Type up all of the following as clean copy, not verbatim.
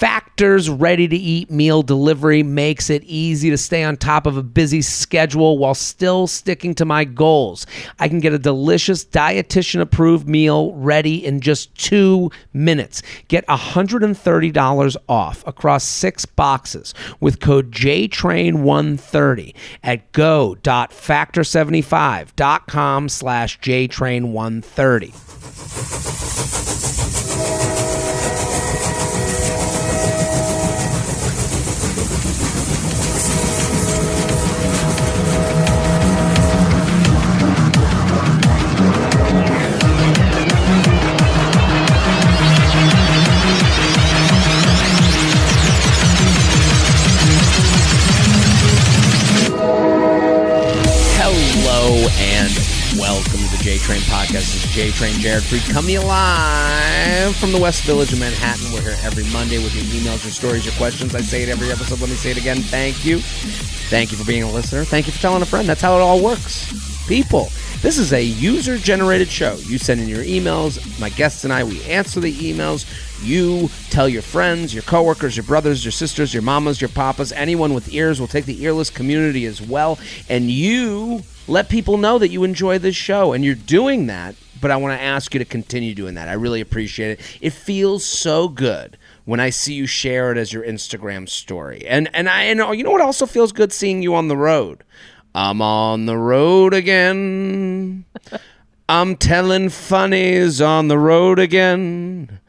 Factor's ready-to-eat meal delivery makes it easy to stay on top of a busy schedule while still sticking to my goals. I can get a delicious dietitian-approved meal ready in just 2 minutes. Get $130 off across 6 boxes with code JTrain130 at go.factor75.com/JTrain130. Welcome to the JTrain podcast. This is JTrain, Jared Freid, coming live from the West Village of Manhattan. We're here every Monday with your emails, your stories, your questions. I say it every episode. Let me say it again. Thank you. Thank you for being a listener. Thank you for telling a friend. That's how it all works. People, this is a user-generated show. You send in your emails. My guests and I, we answer the emails. You tell your friends, your coworkers, your brothers, your sisters, your mamas, your papas, anyone with ears. We'll take the earless community as well. And you let people know that you enjoy this show, and you're doing that, but I want to ask you to continue doing that. I really appreciate it. It feels so good when I see you share it as your Instagram story. And you know what also feels good? Seeing you on the road. I'm on the road again. I'm telling funnies on the road again.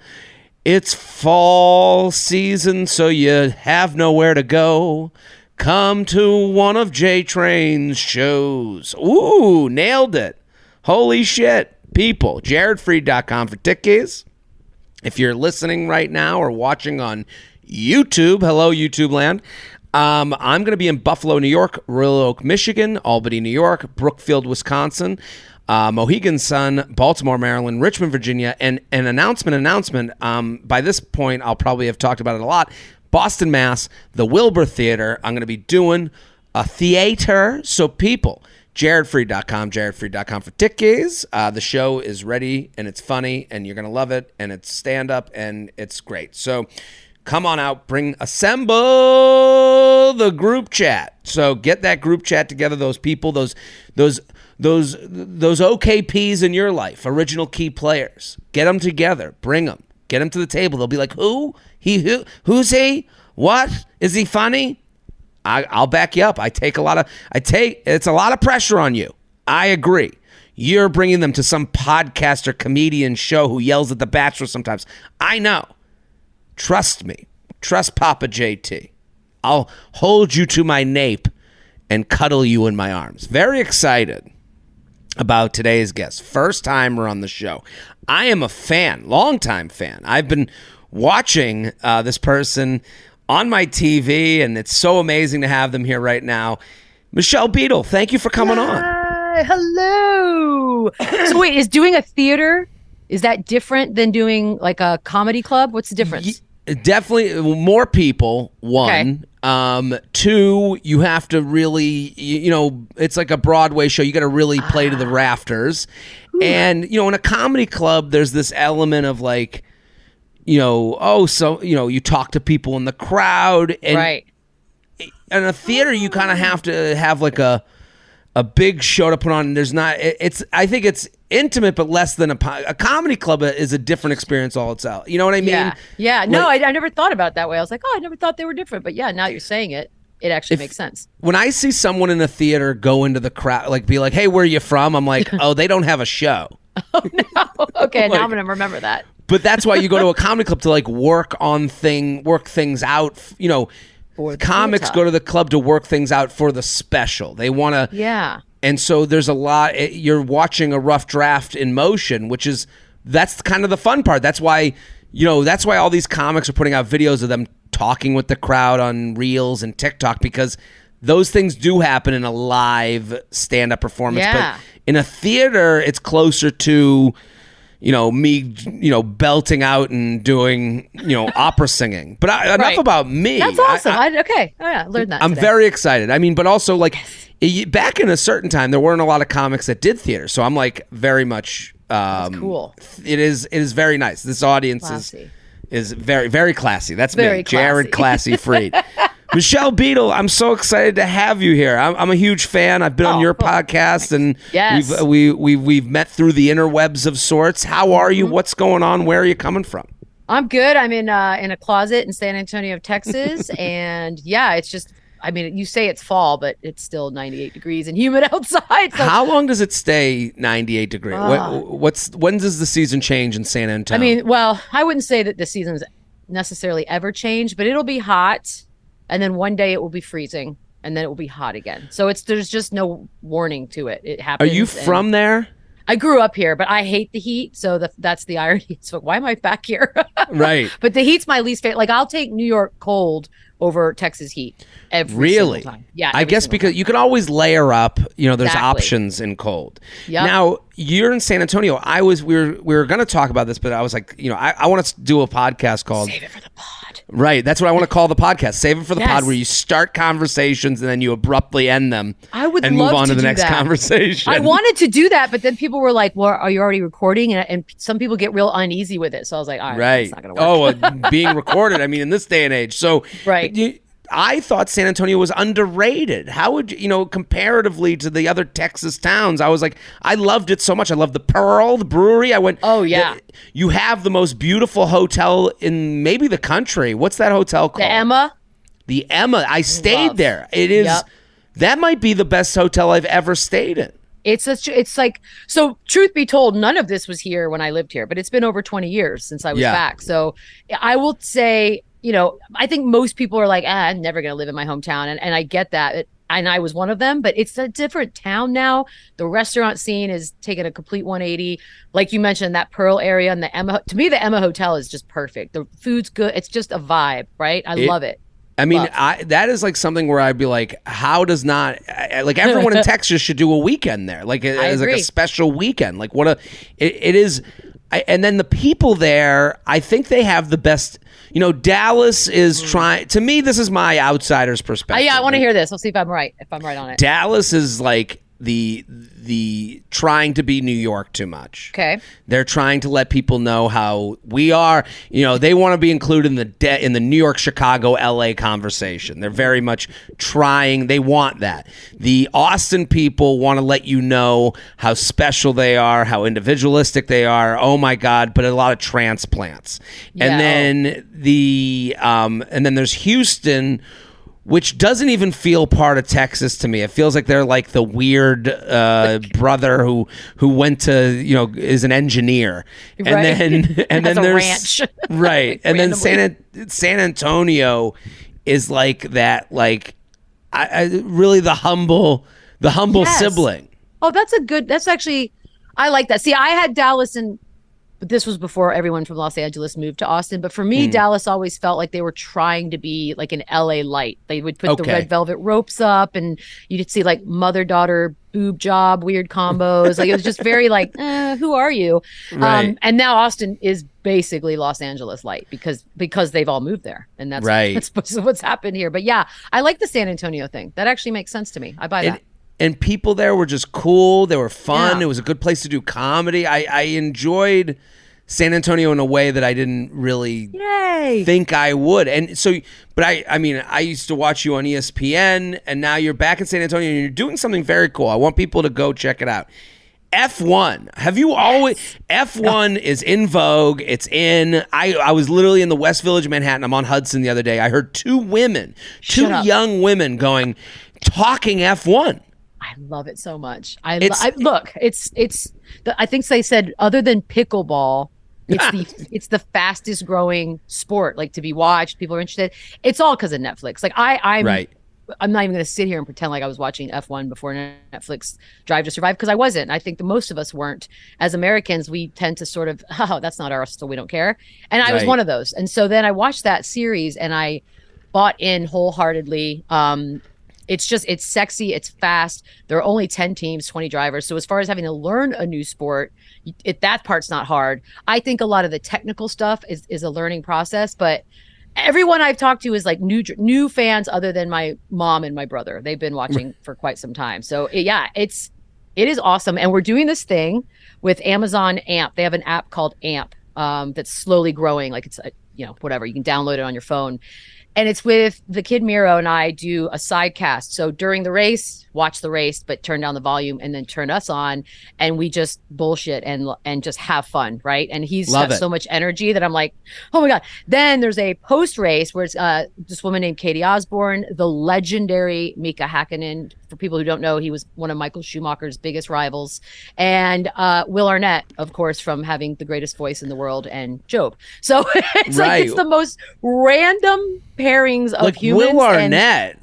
It's fall season, so you have nowhere to go. Come to one of JTrain's shows. Ooh, nailed it. Holy shit. People, jaredfreid.com for tickets. If you're listening right now or watching on YouTube, hello, YouTube land. I'm going to be in Buffalo, New York, Royal Oak, Michigan, Albany, New York, Brookfield, Wisconsin, Mohegan Sun, Baltimore, Maryland, Richmond, Virginia, and an announcement. By this point, I'll probably have talked about it a lot. Boston, Mass, the Wilbur Theater. I'm going to be doing a theater. So people, jaredfreid.com for tickets. The show is ready, and it's funny, and you're going to love it, and it's stand-up, and it's great. So come on out, assemble the group chat. So get that group chat together, those people, those OKPs in your life, original key players. Get them together, bring them, get them to the table. They'll be like, who? Who's he? What? Is he funny? I'll back you up. It's a lot of pressure on you. I agree. You're bringing them to some podcast or comedian show who yells at The Bachelor sometimes. I know. Trust me. Trust Papa JT. I'll hold you to my nape and cuddle you in my arms. Very excited about today's guest. First timer on the show. I am a fan, longtime fan. I've been watching this person on my TV, and it's so amazing to have them here right now. Michelle Beadle, thank you for coming on. Hello. So wait, is doing a theater, is that different than doing like a comedy club? What's the difference? Definitely more people, one. Okay. Two, you have to really, it's like a Broadway show. You got to really play to the rafters. Ooh. And, in a comedy club, there's this element of like, you talk to people in the crowd. And right. In a theater, you kind of have to have like a big show to put on. I think it's intimate, but less than a comedy club is a different experience all itself. You know what I mean? Yeah. Like, no, I never thought about it that way. I was like, I never thought they were different. But yeah, now you're saying it, it actually makes sense. When I see someone in a theater go into the crowd, like be like, hey, where are you from? I'm like, oh, they don't have a show. Oh, no. Okay, now I'm going to remember that. But that's why you go to a comedy club to like work things out, Comics go to the club to work things out for the special. They want to. Yeah. And so there's a lot. You're watching a rough draft in motion, that's kind of the fun part. That's why, that's why all these comics are putting out videos of them talking with the crowd on Reels and TikTok, because those things do happen in a live stand-up performance. Yeah. But in a theater, it's closer to, me, belting out and doing, opera singing. But enough about me. That's awesome. Okay. Oh, yeah. I learned that I'm today. very excited. I mean, but also like back in a certain time, there weren't a lot of comics that did theater. So I'm like very much. That's cool. It is very nice. This audience Classy. is very, very classy. That's Very me, Jared Classy Freid. Michelle Beadle, I'm so excited to have you here. I'm a huge fan. I've been on your podcast, and Yes. we've met through the interwebs of sorts. How are you? What's going on? Where are you coming from? I'm good. I'm in a closet in San Antonio, Texas, and yeah, it's just. I mean, you say it's fall, but it's still 98 degrees and humid outside. So. How long does it stay 98 degrees? When does the season change in San Antonio? I mean, well, I wouldn't say that the seasons necessarily ever change, but it'll be hot, and then one day it will be freezing, and then it will be hot again. So there's just no warning to it. It happens. Are you from there? I grew up here, but I hate the heat. So that's the irony. So why am I back here? Right. But the heat's my least favorite. Like, I'll take New York cold over Texas heat every single time. Yeah. I guess because you can always layer up, there's Exactly. options in cold. Yep. Now, you're in San Antonio. We were going to talk about this, but I was like, I want to do a podcast called Save it for the pod. Right. That's what I want to call the podcast. Save it for the Yes. pod, where you start conversations and then you abruptly end them. I would and love move on to the do next that. conversation. I wanted to do that, but then people were like, "Well, are you already recording?" And some people get real uneasy with it. So I was like, "All right, Right. it's not going to work." Being recorded. I mean, in this day and age. So Right. I thought San Antonio was underrated. How would comparatively to the other Texas towns? I was like, I loved it so much. I loved the Pearl, the brewery. I went. Oh, yeah. You have the most beautiful hotel in maybe the country. What's that hotel called? The Emma. The Emma. I stayed Love. there. It is. Yep. That might be the best hotel I've ever stayed in. It's like, so truth be told, none of this was here when I lived here, but it's been over 20 years since I was back. So I will say, I think most people are like, I'm never going to live in my hometown. And I get that. And I was one of them, but it's a different town now. The restaurant scene is taking a complete 180. Like you mentioned, that Pearl area and the Emma, to me, the Emma Hotel is just perfect. The food's good. It's just a vibe, right? I love it. I mean, that is like something where I'd be like, how does not, like, everyone in Texas should do a weekend there, like as like a special weekend, like it is. And then the people there, I think they have the best. Dallas is trying. To me, this is my outsider's perspective. I want to hear this. I'll see if I'm right. If I'm right on it. Dallas is like the trying to be New York too much. Okay. They're trying to let people know how we are. They want to be included in the New York, Chicago, LA conversation. They're very much trying. They want that. The Austin people want to let you know how special they are, how individualistic they are. Oh my God! But a lot of transplants. Yeah. And then there's Houston, which doesn't even feel part of Texas to me. It feels like they're like the weird brother who went to is an engineer, and Right. then Has a there's ranch. right, and then Randomly. San Antonio is like that, like really the humble Yes. sibling. Oh, that's actually, I like that. See, I had Dallas but this was before everyone from Los Angeles moved to Austin. But for me, Dallas always felt like they were trying to be like an LA light. They would put the red velvet ropes up, and you'd see like mother-daughter boob job, weird combos. Like, it was just very like, who are you? Right. And now Austin is basically Los Angeles light because they've all moved there. And that's what's happened here. But yeah, I like the San Antonio thing. That actually makes sense to me. I buy that. And people there were just cool. They were fun. Yeah. It was a good place to do comedy. I enjoyed San Antonio in a way that I didn't really think I would. And so, but I mean, I used to watch you on ESPN, and now you're back in San Antonio and you're doing something very cool. I want people to go check it out. F1. Have you always? F1 is in vogue. It's in. I was literally in the West Village of Manhattan. I'm on Hudson the other day. I heard two young women talking F1. I love it so much. Look, I think they said other than pickleball, it's the fastest growing sport, like, to be watched. People are interested. It's all because of Netflix. Like I'm not even going to sit here and pretend like I was watching F1 before Netflix Drive to Survive, because I wasn't. I think the most of us weren't. As Americans, we tend to sort of, that's not ours, so we don't care. And I was one of those. And so then I watched that series and I bought in wholeheartedly. It's sexy, it's fast. There are only 10 teams, 20 drivers. So as far as having to learn a new sport, that part's not hard. I think a lot of the technical stuff is a learning process, but everyone I've talked to is like new fans, other than my mom and my brother. They've been watching for quite some time. So it is awesome. And we're doing this thing with Amazon AMP. They have an app called AMP that's slowly growing. Like, whatever. You can download it on your phone. And it's with the kid Miro, and I do a side cast. So during the race, watch the race, but turn down the volume and then turn us on, and we just bullshit and just have fun, right? And he's got so much energy that I'm like, oh my God. Then there's a post race where it's this woman named Katie Osborne, the legendary Mika Hakkinen. For people who don't know, he was one of Michael Schumacher's biggest rivals, and Will Arnett, of course, from having the greatest voice in the world, and Job. So it's like it's the most random pairings of like humans. Will Arnett,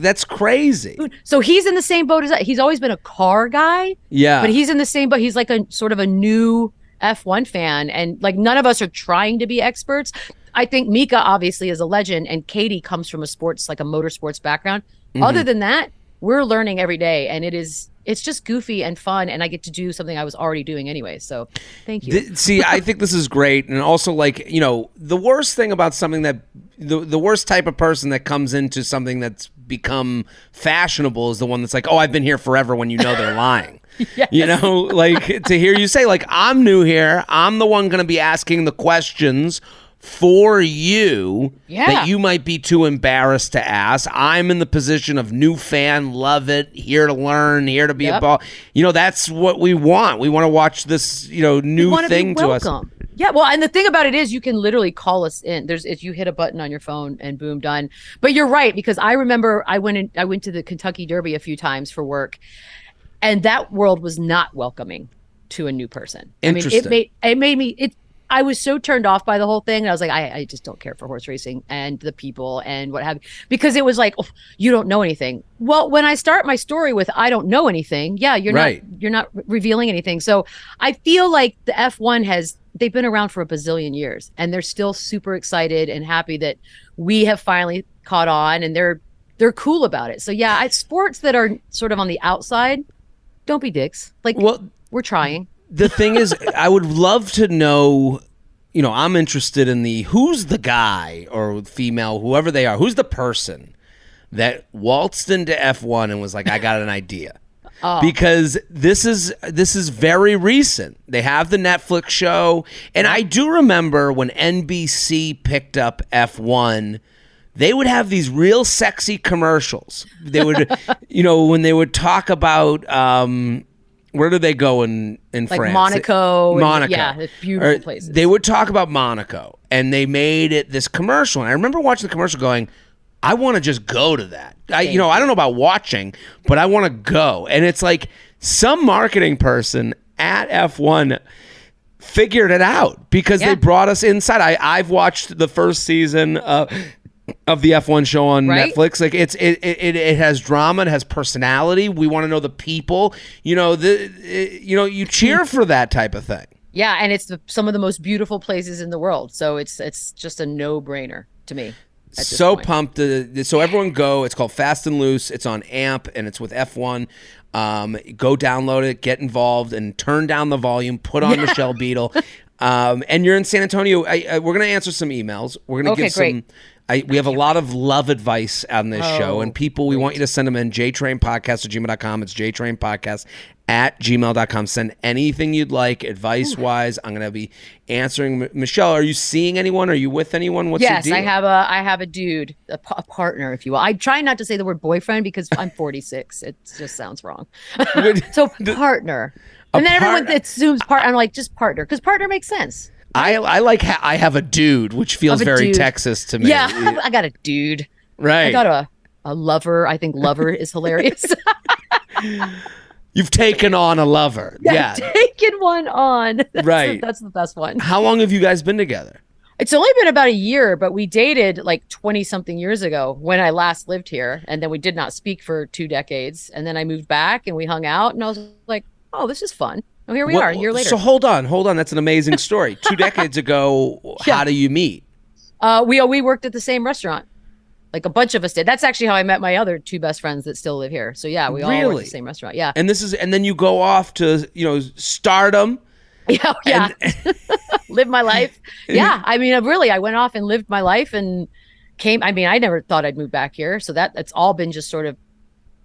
that's crazy. So he's in the same boat as he's always been a car guy. Yeah, but he's in the same boat. He's like a sort of a new F1 fan, and like none of us are trying to be experts. I think Mika obviously is a legend, and Katie comes from a motorsports background. Mm-hmm. Other than that, we're learning every day, and it's just goofy and fun, and I get to do something I was already doing anyway. So thank you. See, I think this is great. And also, the worst thing about something that the worst type of person that comes into something that's become fashionable is the one that's like, oh, I've been here forever, when they're lying. Yes. To hear you say, I'm new here. I'm the one going to be asking the questions for you that you might be too embarrassed to ask. I'm in the position of new fan, love it, here to learn, here to be a ball. That's what we want. We want to watch this, new thing to us. Yeah, well, and the thing about it is you can literally call us in. If you hit a button on your phone and boom, done. But you're right, because I remember I went to the Kentucky Derby a few times for work, and that world was not welcoming to a new person. Interesting. It made me I was so turned off by the whole thing. And I was like, I just don't care for horse racing and the people and what have you. Because it was like, oh, you don't know anything. Well, when I start my story with, I don't know anything. Yeah, you're not revealing anything. So I feel like the F1 they've been around for a bazillion years, and they're still super excited and happy that we have finally caught on, and they're cool about it. So yeah, sports that are sort of on the outside, don't be dicks. We're trying. The thing is, I would love to know, I'm interested in who's the guy or female, whoever they are, who's the person that waltzed into F1 and was like, I got an idea. Because this is very recent. They have the Netflix show, and I do remember when NBC picked up F1, they would have these real sexy commercials. They would, when they would talk about where do they go in France? Monaco. Monaco. Yeah, it's beautiful places. They would talk about Monaco, and they made it this commercial. And I remember watching the commercial going, I want to just go to that. I don't know about watching, but I want to go. And it's like some marketing person at F1 figured it out because they brought us inside. I've watched the first season of the F1 show on Netflix. Like it has drama, it has personality. We want to know the people. You cheer for that type of thing. Yeah, and it's some of the most beautiful places in the world. So it's just a no-brainer to me. So pumped. So everyone go. It's called Fast and Loose. It's on AMP, and it's with F1. Go download it, get involved, and turn down the volume. Put on Michelle Beadle. And you're in San Antonio. We're going to answer some emails. We're going to give some... we have a lot of love advice on this show, and people, we want you to send them in jtrainpodcast@gmail.com. It's jtrainpodcast@gmail.com. Send anything you'd like, advice-wise. I'm going to be answering. Michelle, are you seeing anyone? Are you with anyone? What's your deal? Yes, I have a dude, a partner, if you will. I try not to say the word boyfriend because I'm 46. It just sounds wrong. So partner. And then everyone assumes partner. I'm like, just partner, because partner makes sense. I have a dude, which feels very Texas to me. Yeah, I got a dude. Right. I got a lover. I think lover is hilarious. You've taken on a lover. Yeah. Taken one on. That's the best one. How long have you guys been together? It's only been about a year, but we dated like 20-something years ago when I last lived here. And then we did not speak for 2 decades. And then I moved back and we hung out. And I was like, oh, this is fun. Oh, here we are, a year later. So hold on. That's an amazing story. 2 decades ago, how do you meet? We worked at the same restaurant. Like a bunch of us did. That's actually how I met my other 2 best friends that still live here. So yeah, we all work at the same restaurant. Yeah. And then you go off to, stardom. Yeah. Live my life. Yeah. I mean, really, I went off and lived my life and I never thought I'd move back here. So it's all been just sort of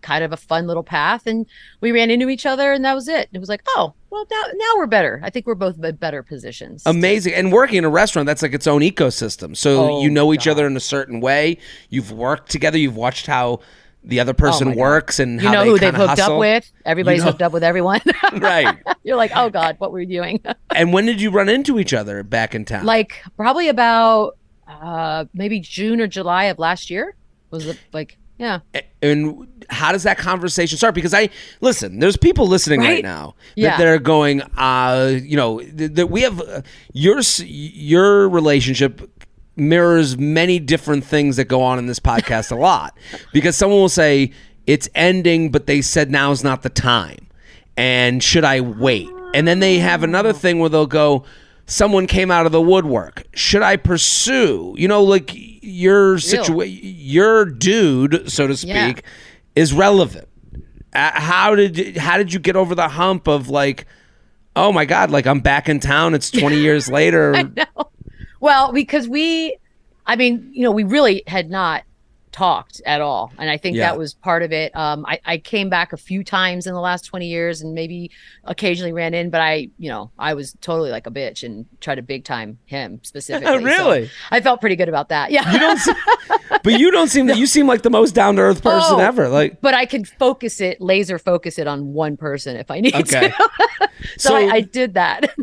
kind of a fun little path, and we ran into each other, and that was it. It was like, oh, well, now we're better. I think we're both in better positions. Amazing. And working in a restaurant, that's like its own ecosystem. So you know each other in a certain way. You've worked together. You've watched how the other person works and how they who they've hooked hustle. up with. Everybody's hooked up with everyone. Right. You're like, oh God, what were we doing? And when did you run into each other back in town? Like probably about maybe June or July of last year. Was it like, yeah. And how does that conversation start? Because there's people listening right now that they're going, that we have your relationship mirrors many different things that go on in this podcast a lot, because someone will say it's ending, but they said now's not the time. And should I wait? And then they have another thing where they'll go, someone came out of the woodwork. Should I pursue? Like your situation, your dude, so to speak, is relevant. How did you get over the hump of like, oh my God, like I'm back in town. It's 20 years later. I know. Well, because we really had not talked at all. And I think that was part of it. I came back a few times in the last 20 years and maybe occasionally ran in, but I was totally like a bitch and tried to big time him specifically. Really? So I felt pretty good about that. Yeah. You don't seem that you seem like the most down to earth person ever. Like, but I can laser focus it on one person if I need to. So I did that.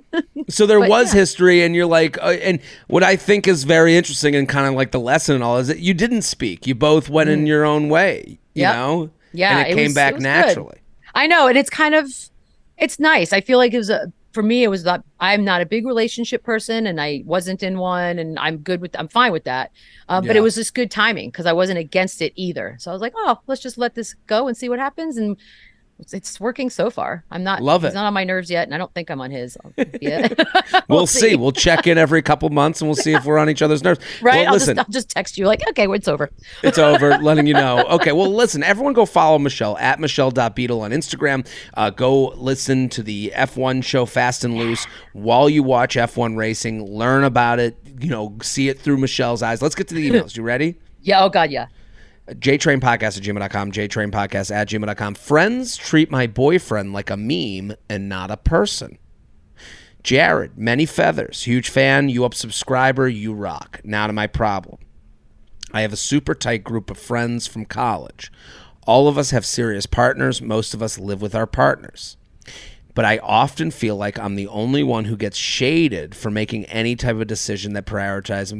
So there was history, and you're like, and what I think is very interesting and kind of like the lesson and all is that you didn't speak. You both went in your own way, you know? Yeah. And it came back naturally. Good. I know. And it's nice. I feel like for me, I'm not a big relationship person, and I wasn't in one, and I'm fine with that. But it was just good timing because I wasn't against it either. So I was like, oh, let's just let this go and see what happens. And it's working so far. He's not on my nerves yet, and I don't think I'm on his yet. We'll see. We'll check in every couple months, and we'll see if we're on each other's nerves. Right? Well, I'll just text you like, okay, it's over. It's over, letting you know. Okay, well, listen, everyone go follow Michelle at Michelle.Beadle on Instagram. Go listen to the F1 show Fast and Loose while you watch F1 racing. Learn about it, see it through Michelle's eyes. Let's get to the emails. You ready? Yeah. Oh, God, yeah. JTrainPodcast@gmail.com, JTrainPodcast@gmail.com. Friends treat my boyfriend like a meme and not a person. Jared, many feathers. Huge fan. You up subscriber. You rock. Now to my problem. I have a super tight group of friends from college. All of us have serious partners. Most of us live with our partners. But I often feel like I'm the only one who gets shaded for making any type of decision that prioritizes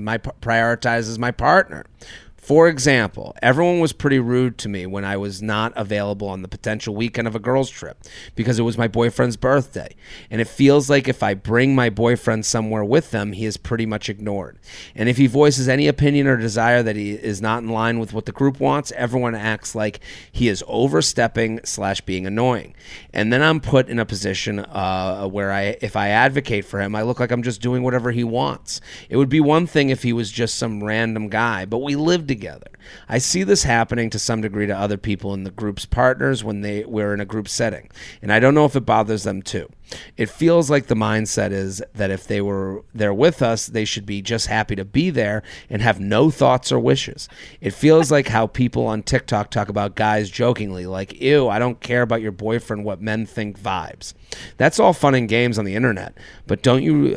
my partner. For example, everyone was pretty rude to me when I was not available on the potential weekend of a girls' trip because it was my boyfriend's birthday. And it feels like if I bring my boyfriend somewhere with them, he is pretty much ignored. And if he voices any opinion or desire that he is not in line with what the group wants, everyone acts like he is overstepping / being annoying. And then I'm put in a position where if I advocate for him, I look like I'm just doing whatever he wants. It would be one thing if he was just some random guy, but we lived together. I see this happening to some degree to other people in the group's partners when we're in a group setting, and I don't know if it bothers them too. It feels like the mindset is that if they were there with us, they should be just happy to be there and have no thoughts or wishes. It feels like how people on TikTok talk about guys jokingly, like, ew, I don't care about your boyfriend, what men think vibes. That's all fun and games on the internet, but don't you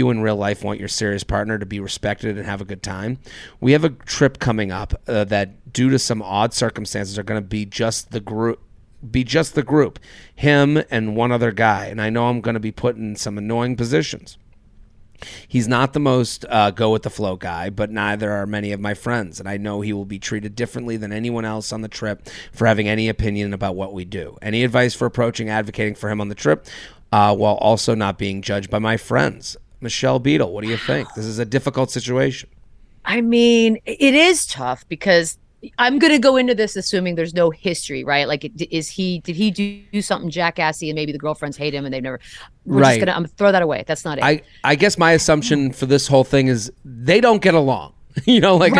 in real life want your serious partner to be respected and have a good time? We have a trip coming up that, due to some odd circumstances, are going to be just the group, him and one other guy, and I know I'm going to be put in some annoying positions. He's not the most go with the flow guy, but neither are many of my friends, and I know he will be treated differently than anyone else on the trip for having any opinion about what we do. Any advice for advocating for him on the trip while also not being judged by my friends? Michelle Beadle, what do you think? This is a difficult situation. I mean, it is tough because I'm going to go into this assuming there's no history, right? Like, did he do something jackassy and maybe the girlfriends hate him and they've never, I'm going to throw that away. That's not it. I guess my assumption for this whole thing is they don't get along. They don't like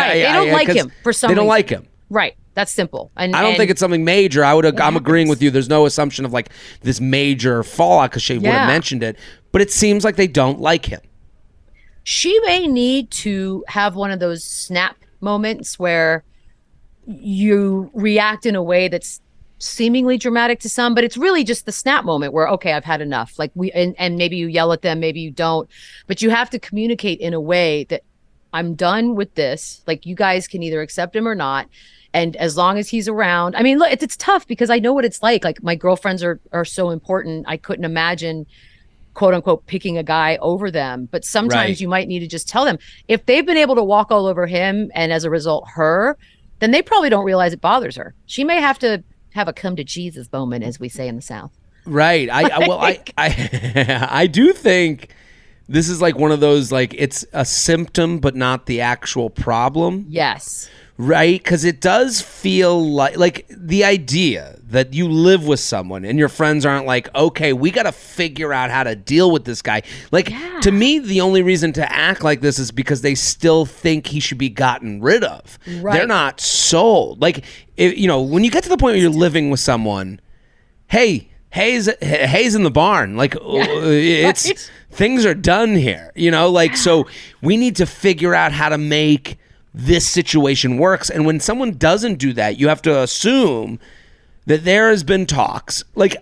him for some reason. They don't like him. Right. That's simple. And I don't think it's something major. I'm agreeing with you. There's no assumption of like this major fallout because she would have mentioned it, but it seems like they don't like him. She may need to have one of those snap moments where you react in a way that's seemingly dramatic to some, but it's really just the snap moment where, okay, I've had enough. Like and maybe you yell at them, maybe you don't, but you have to communicate in a way that I'm done with this. Like, you guys can either accept him or not. And as long as he's around, I mean, look, it's tough because I know what it's like. Like, my girlfriends are so important. I couldn't imagine, quote unquote, picking a guy over them. But sometimes you might need to just tell them, if they've been able to walk all over him and as a result her, then they probably don't realize it bothers her. She may have to have a come to Jesus moment, as we say in the South. Right. I do think this is like one of those, like, it's a symptom but not the actual problem. Yes. Right? Because it does feel like the idea that you live with someone and your friends aren't like, okay, we got to figure out how to deal with this guy. Like, to me, the only reason to act like this is because they still think he should be gotten rid of. Right. They're not sold. Like, when you get to the point where you're living with someone, hey, Hayes in the barn. Like, it's right. Things are done here. So we need to figure out how to make this situation works. And when someone doesn't do that, you have to assume that there has been talks. Like,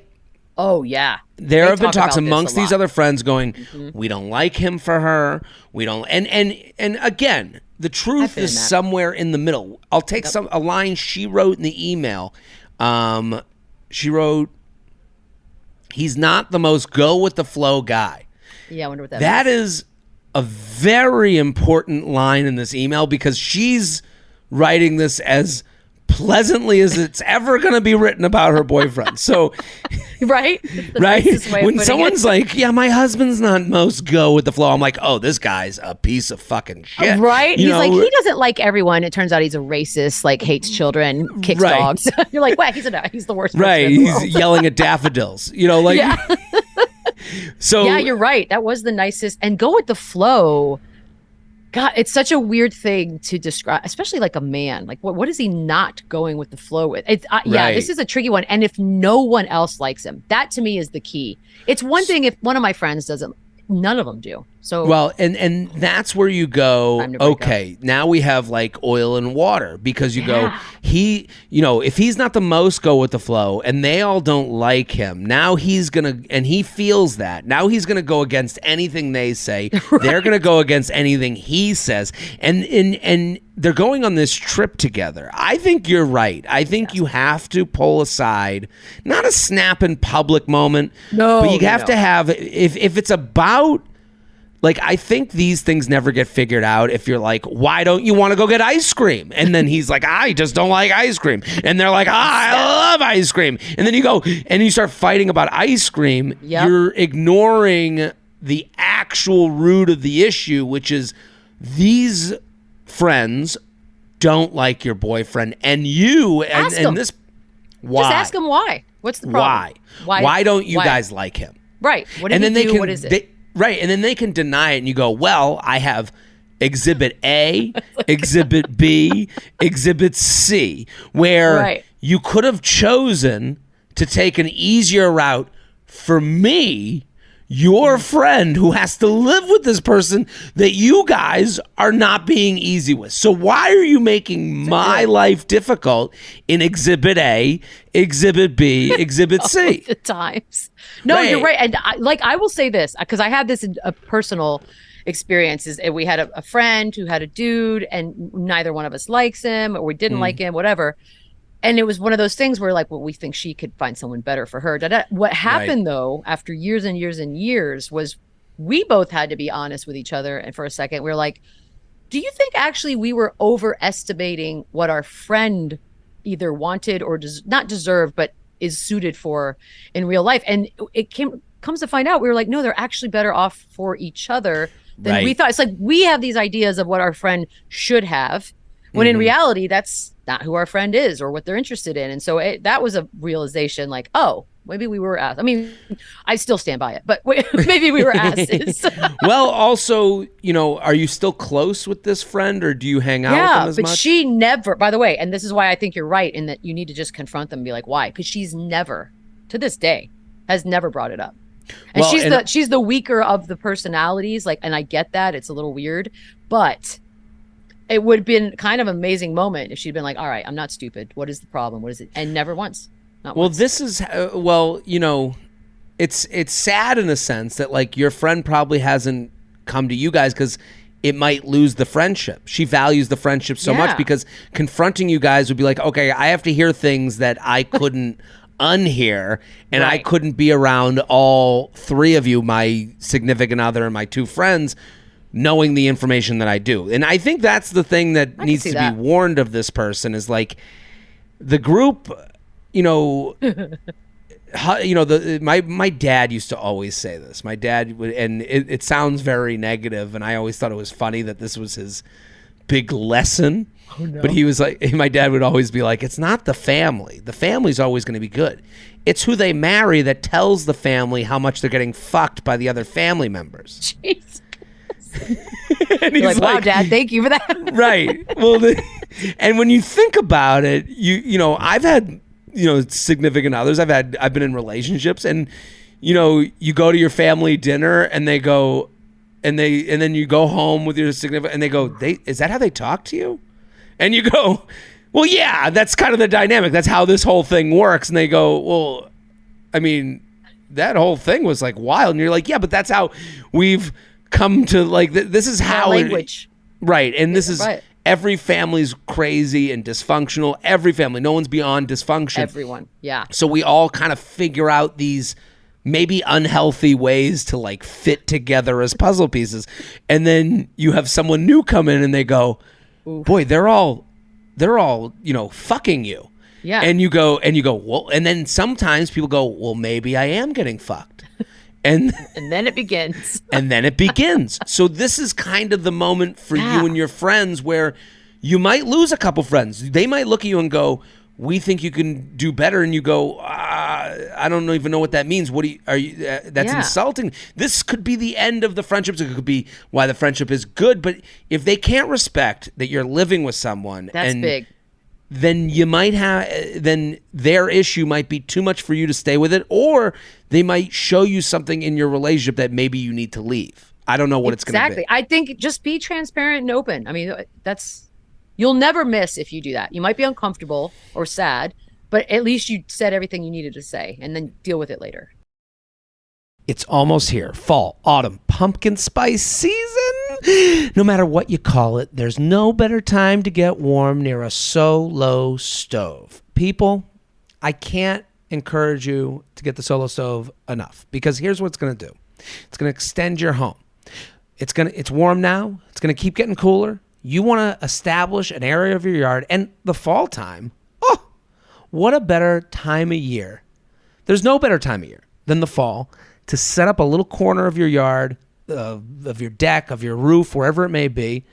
oh yeah, there have been talks amongst these other friends going, we don't like him for her. We don't. And again, the truth is somewhere in the middle. I'll take a line she wrote in the email. She wrote, "He's not the most go with the flow guy." Yeah, I wonder what that means. That is a very important line in this email, because she's writing this as pleasantly as it's ever going to be written about her boyfriend. So, right? When someone's like, yeah, my husband's not most go with the flow, I'm like, oh, this guy's a piece of fucking shit. Right? He's like, he doesn't like everyone. It turns out he's a racist, like hates children, kicks dogs. You're like, what? He's the worst person right. in the world. He's yelling at daffodils. Yeah. So yeah, you're right. That was the nicest. And go with the flow. God, it's such a weird thing to describe, especially like a man. Like, what is he not going with the flow with? Yeah, this is a tricky one. And if no one else likes him, that to me is the key. It's one thing if one of my friends doesn't. None of them do. So well, and that's where you go, okay, now we have like oil and water, because you go, if he's not the most go with the flow and they all don't like him, now he's gonna, and he feels that, now he's gonna go against anything they say. Right. They're gonna go against anything he says, and they're going on this trip together. I think you're right. I think you have to pull aside, not a snap in public moment, but you have to have, if it's about, like, I think these things never get figured out if you're like, why don't you want to go get ice cream? And then he's like, I just don't like ice cream. And they're like, I love ice cream. And then you go and you start fighting about ice cream. Yep. You're ignoring the actual root of the issue, which is these friends don't like your boyfriend, and you and this. Why? Just ask him why. What's the problem? Why don't you guys like him? Right. What did he do? What is it? Right, and then they can deny it, and you go, well, I have Exhibit A, Exhibit B, Exhibit C, where you could have chosen to take an easier route. For me, your friend who has to live with this person that you guys are not being easy with. So why are you making my life difficult in Exhibit A, Exhibit B, Exhibit C? The times. No, you're right. And I will say this, because I had this in a personal experiences. We had a friend who had a dude, and neither one of us likes him, or we didn't like him, whatever. And it was one of those things where, like, well, we think she could find someone better for her. What happened, though, after years and years and years, was we both had to be honest with each other. And for a second, we were like, do you think actually we were overestimating what our friend either wanted or not deserved, but is suited for in real life? And it comes to find out, we were like, no, they're actually better off for each other than we thought. It's like we have these ideas of what our friend should have, when in reality, that's not who our friend is or what they're interested in. And so that was a realization, like, oh, maybe we were asses. I mean, I still stand by it, but maybe we were asses. Well, also, are you still close with this friend, or do you hang out with them as much? Yeah, but she never, by the way, and this is why I think you're right in that you need to just confront them and be like, why? Because she's never, to this day, has never brought it up. And she's the weaker of the personalities, like, and I get that. It's a little weird, but it would have been kind of an amazing moment if she'd been like, all right, I'm not stupid. What is the problem? What is it? And never once. Not well, once. this is it's sad in a sense that like your friend probably hasn't come to you guys because it might lose the friendship. She values the friendship so much because confronting you guys would be like, okay, I have to hear things that I couldn't unhear, and I couldn't be around all three of you, my significant other and my two friends, knowing the information that I do. And I think that's the thing that needs to be warned of this person is like the group, my dad used to always say this. My dad would, and it sounds very negative, and I always thought it was funny that this was his big lesson. Oh, no. But he was like, my dad would always be like, it's not the family. The family's always going to be good. It's who they marry that tells the family how much they're getting fucked by the other family members. Jesus. And he's like, wow, Dad, thank you for that. Right. Well, and when you think about it, I've had, significant others. I've been in relationships, and, you go to your family dinner and they go, and then you go home with your significant, and they go, is that how they talk to you? And you go, well, yeah, that's kind of the dynamic. That's how this whole thing works. And they go, well, I mean, that whole thing was like wild. And you're like, yeah, but that's how we've come to like, this is how language. Right. And this is every family's crazy and dysfunctional. Every family, no one's beyond dysfunction. Everyone. Yeah. So we all kind of figure out these maybe unhealthy ways to like fit together as puzzle pieces. And then you have someone new come in and they go, boy, they're all, fucking you. Yeah. And you go, well, and then sometimes people go, well, maybe I am getting fucked. And then it begins. So this is kind of the moment for you and your friends where you might lose a couple friends. They might look at you and go, we think you can do better. And you go, I don't even know what that means. That's insulting. This could be the end of the friendships. It could be why the friendship is good. But if they can't respect that you're living with someone, that's big. Then you might then their issue might be too much for you to stay with it, or they might show you something in your relationship that maybe you need to leave. I don't know what it's going to be. Exactly. I think just be transparent and open. I mean, you'll never miss if you do that. You might be uncomfortable or sad, but at least you said everything you needed to say and then deal with it later. It's almost here. Fall, autumn, pumpkin spice season. No matter what you call it, there's no better time to get warm near a solo stove. People, I can't encourage you to get the solo stove enough, because here's what it's going to do. It's going to extend your home. It's warm now. It's going to keep getting cooler. You want to establish an area of your yard, and the fall time, what a better time of year. There's no better time of year than the fall to set up a little corner of your yard, of your deck, of your roof, wherever it may be,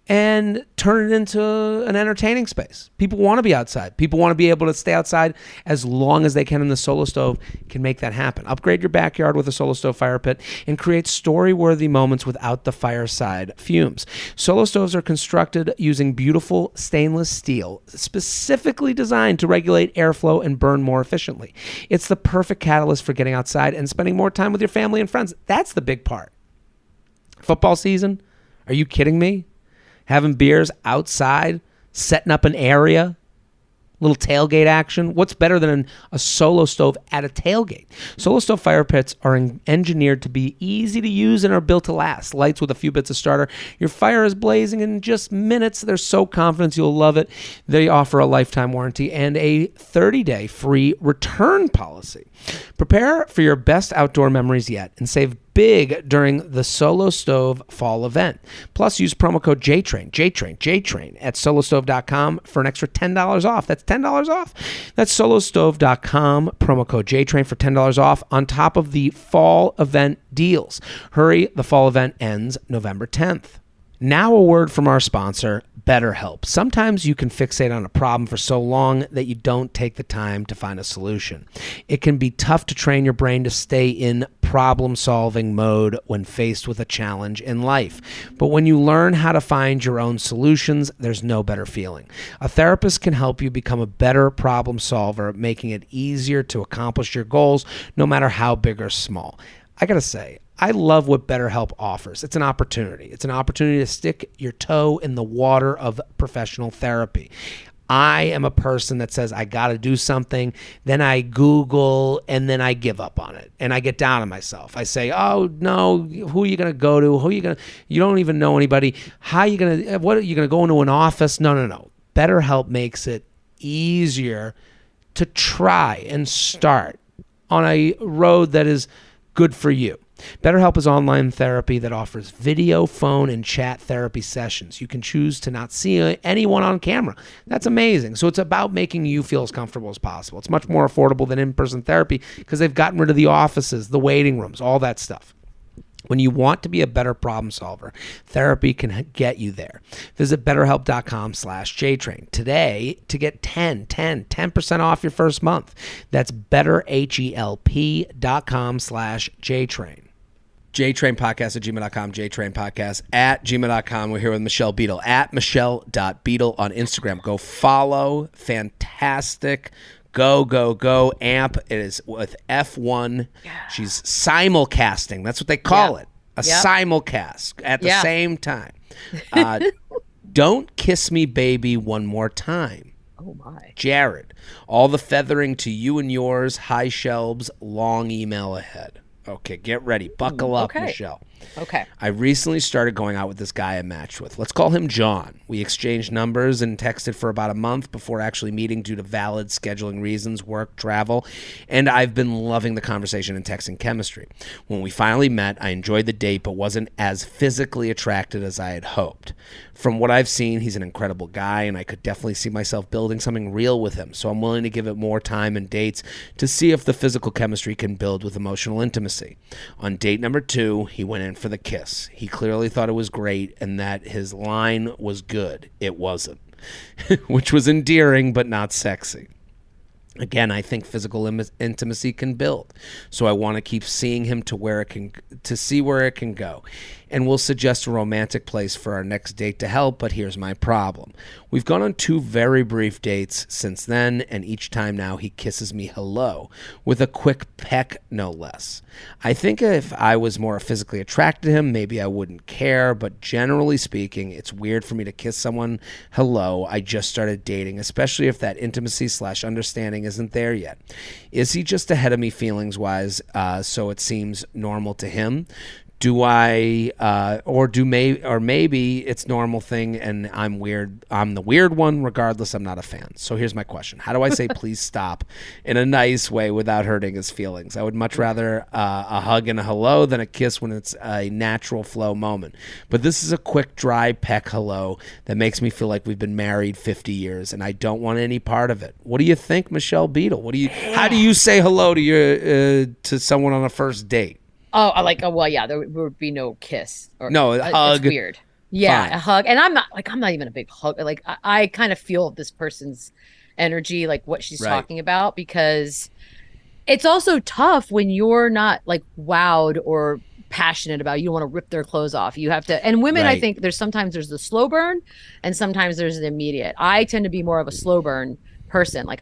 and turn it into an entertaining space. People want to be outside. People want to be able to stay outside as long as they can, and the Solo Stove can make that happen. Upgrade your backyard with a Solo Stove fire pit and create story-worthy moments without the fireside fumes. Solo Stoves are constructed using beautiful stainless steel, specifically designed to regulate airflow and burn more efficiently. It's the perfect catalyst for getting outside and spending more time with your family and friends. That's the big part. Football season? Are you kidding me? Having beers outside, setting up an area, little tailgate action. What's better than a Solo Stove at a tailgate? Solo Stove fire pits are engineered to be easy to use and are built to last. Lights with a few bits of starter. Your fire is blazing in just minutes. They're so confident you'll love it. They offer a lifetime warranty and a 30-day free return policy. Prepare for your best outdoor memories yet and save big during the Solo Stove fall event. Plus, use promo code JTrain at solostove.com for an extra $10 off. That's $10 off. That's solostove.com, promo code JTrain for $10 off on top of the fall event deals. Hurry, the fall event ends November 10th. Now a word from our sponsor, BetterHelp. Sometimes you can fixate on a problem for so long that you don't take the time to find a solution. It can be tough to train your brain to stay in problem-solving mode when faced with a challenge in life. But when you learn how to find your own solutions, there's no better feeling. A therapist can help you become a better problem solver, making it easier to accomplish your goals, no matter how big or small. I gotta say, I love what BetterHelp offers. It's an opportunity. It's an opportunity to stick your toe in the water of professional therapy. I am a person that says I got to do something, then I Google, and then I give up on it. And I get down on myself. I say, oh, no, who are you going to go to? You don't even know anybody. What are you going to go into an office? No. BetterHelp makes it easier to try and start on a road that is good for you. BetterHelp is online therapy that offers video, phone, and chat therapy sessions. You can choose to not see anyone on camera. That's amazing. So it's about making you feel as comfortable as possible. It's much more affordable than in-person therapy because they've gotten rid of the offices, the waiting rooms, all that stuff. When you want to be a better problem solver, therapy can get you there. Visit BetterHelp.com/JTrain today to get 10% off your first month. That's BetterHelp.com/JTrain. JTrain podcast at gmail.com, JTrain podcast at gmail.com. We're here with Michelle Beadle at Michelle.Beadle on Instagram. Go follow. Fantastic. Go. AMP. It is with F1. Yeah. She's simulcasting. That's what they call it. A simulcast at the same time. Don't kiss me, baby, one more time. Oh, my. Jared. All the feathering to you and yours. High shelves. Long email ahead. Okay, get ready. Buckle up, Michelle. Okay. I recently started going out with this guy I matched with. Let's call him John. We exchanged numbers and texted for about a month before actually meeting due to valid scheduling reasons, work, travel, and I've been loving the conversation and texting chemistry. When we finally met, I enjoyed the date but wasn't as physically attracted as I had hoped. From what I've seen, he's an incredible guy, and I could definitely see myself building something real with him, so I'm willing to give it more time and dates to see if the physical chemistry can build with emotional intimacy. On date number 2, he went in for the kiss. He clearly thought it was great and that his line was good. It wasn't, which was endearing but not sexy. Again, I think physical intimacy can build, so I want to keep seeing him to see where it can go. And we'll suggest a romantic place for our next date to help, but here's my problem. We've gone on 2 very brief dates since then, and each time now he kisses me hello, with a quick peck, no less. I think if I was more physically attracted to him, maybe I wouldn't care, but generally speaking, it's weird for me to kiss someone hello I just started dating, especially if that intimacy/understanding isn't there yet. Is he just ahead of me feelings-wise, so it seems normal to him? Do I, or maybe it's normal thing and I'm weird. I'm the weird one. Regardless, I'm not a fan. So here's my question. How do I say please stop in a nice way without hurting his feelings? I would much rather a hug and a hello than a kiss when it's a natural flow moment. But this is a quick, dry peck hello that makes me feel like we've been married 50 years and I don't want any part of it. What do you think, Michelle Beadle? How do you say hello to to someone on a first date? Oh, well, yeah, there would be no kiss. No, a hug. It's weird. Yeah, Fine. a hug. And I'm not even a big hug. Like, I kind of feel this person's energy, like what she's talking about, because it's also tough when you're not like wowed or passionate about it. You don't want to rip their clothes off. You have to, and women, I think sometimes there's the slow burn and sometimes there's an immediate. I tend to be more of a slow burn person. Like